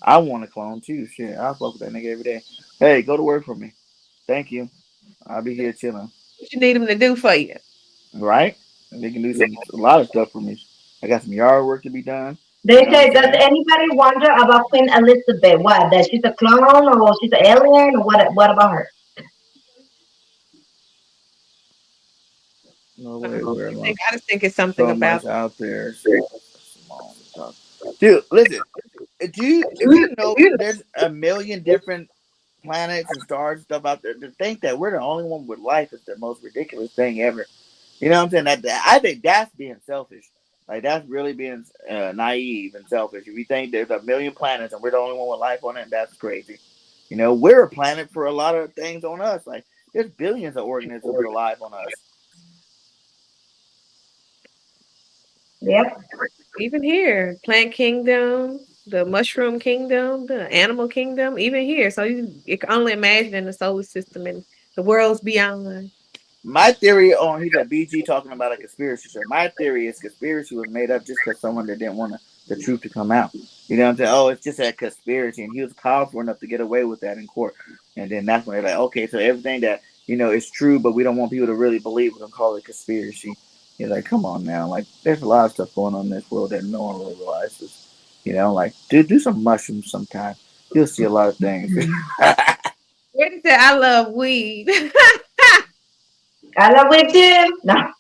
I want a clone too. Shit, I'll fuck with that nigga every day. Hey, go to work for me. Thank you. I'll be here chilling. What you need them to do for you? Right? And they can do a lot of stuff for me. I got some yard work to be done. They You know what I'm say, does saying? anybody wonder about Queen Elizabeth? What? That she's a clone or she's an alien or what? What about her? No way, where am I? I just think it's something So about. much out there. Simone, dude, listen. If you know there's a million different planets and stars and stuff out there, to think that we're the only one with life is the most ridiculous thing ever. You know what I'm saying? I think that's being selfish. Like that's really being naive and selfish. If you think there's a million planets and we're the only one with life on it, that's crazy. We're a planet for a lot of things on us. Like there's billions of organisms alive on us. Yep. Even here, plant kingdom, the mushroom kingdom, the animal kingdom, even here. So you can only imagine in the solar system and the worlds beyond. My theory on he's at BG talking about a conspiracy show. My theory is conspiracy was made up just because someone that didn't want the truth to come out. You know what I'm saying? Oh, it's just a conspiracy, and he was powerful enough to get away with that in court. And then that's when they're like, okay, so everything that is true, but we don't want people to really believe. We're gonna call it conspiracy. You're like, come on now, like there's a lot of stuff going on in this world that no one really realizes. Like do some mushrooms sometime. You'll see a lot of things. Where said I love weed. I love it too. No.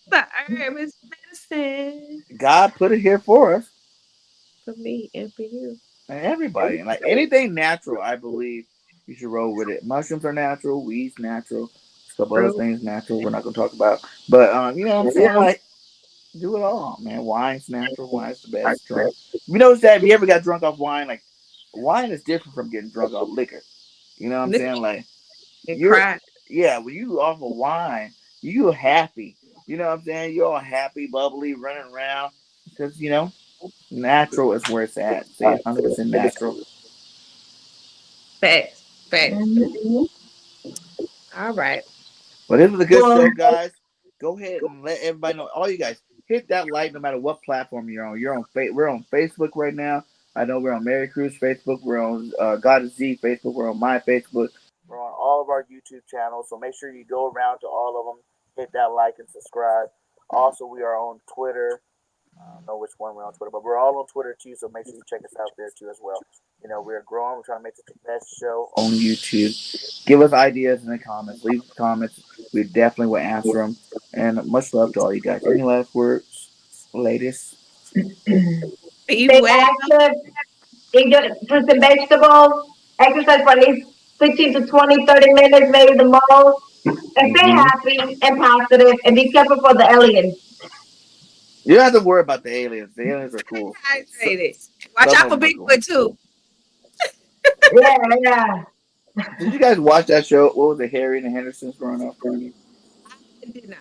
The herb is medicine God put it here for us. for me and for you. And everybody. And like anything natural, I believe you should roll with it. Mushrooms are natural, weeds natural, a couple other True. things natural we're not gonna talk about. But you know what I'm saying? Like do it all, man. Wine's natural, wine's the best drunk. You notice that if you ever got drunk off wine, like wine is different from getting drunk off liquor. You know what I'm Look saying? Like and you're cry. yeah, when you off of wine, you happy. You know what I'm saying? You're all happy, bubbly, running around. Because, natural is where it's at. Say 100% natural. Facts. Facts. Mhm. All right. But this was a good Well, show, guys. Go ahead and let everybody know. All you guys, hit that like no matter what platform you're on. We're on Facebook right now. I know we're on Mary Cruz Facebook. We're on God is Z Facebook. We're on my Facebook. We're on all of our YouTube channels. So make sure you go around to all of them. Hit that like and subscribe. Also, we are on Twitter. I don't know which one we're on Twitter, but we're all on Twitter too. So make sure you check us out there too as well. We're growing. We're trying to make this the best show on YouTube. Give us ideas in the comments. Leave comments. We definitely will answer them. And much love to all you guys. Any last words, ladies? Be Stay well. active, eat your fruits and vegetables, exercise for at least 15 to 20, 30 minutes, maybe the most, and stay Mm-hmm. happy and positive, and be careful for the aliens. You don't have to worry about the aliens. The aliens are cool. Hydrated. Watch Some out of for them are cool. Bigfoot too. Yeah, yeah. Did you guys watch that show? What was it, Harry and the Hendersons growing up? I did not.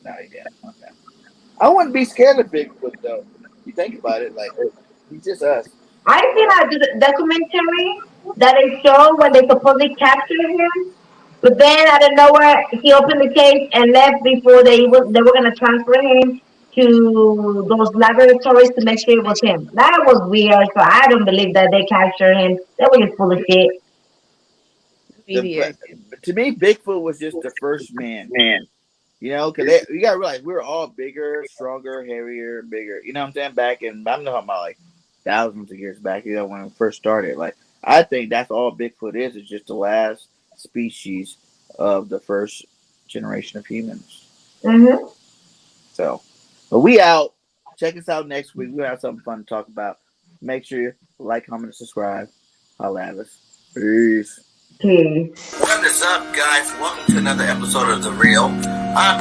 No, you didn't. Okay. I wouldn't be scared of Bigfoot though. You think about it, like he's just us. I seen a documentary that they showed when they supposedly captured him, but then out of nowhere he opened the case and left before they were gonna transfer him to those laboratories to make sure it was him. That was weird, so I don't believe that they captured him. They were just full of shit. The Media. but to me, Bigfoot was just the first man. You know, because you gotta realize we were all bigger, stronger, heavier, bigger. You know what I'm saying? Back in I'm talking about like thousands of years back. You know, when it first started. Like I think that's all Bigfoot is. It's just the last species of the first generation of humans. Hmm. So, but we out. Check us out next week. We'll have something fun to talk about. Make sure you like, comment, and subscribe. Holla at us. Peace. Peace. What is up, guys? Welcome to another episode of The Real. I'm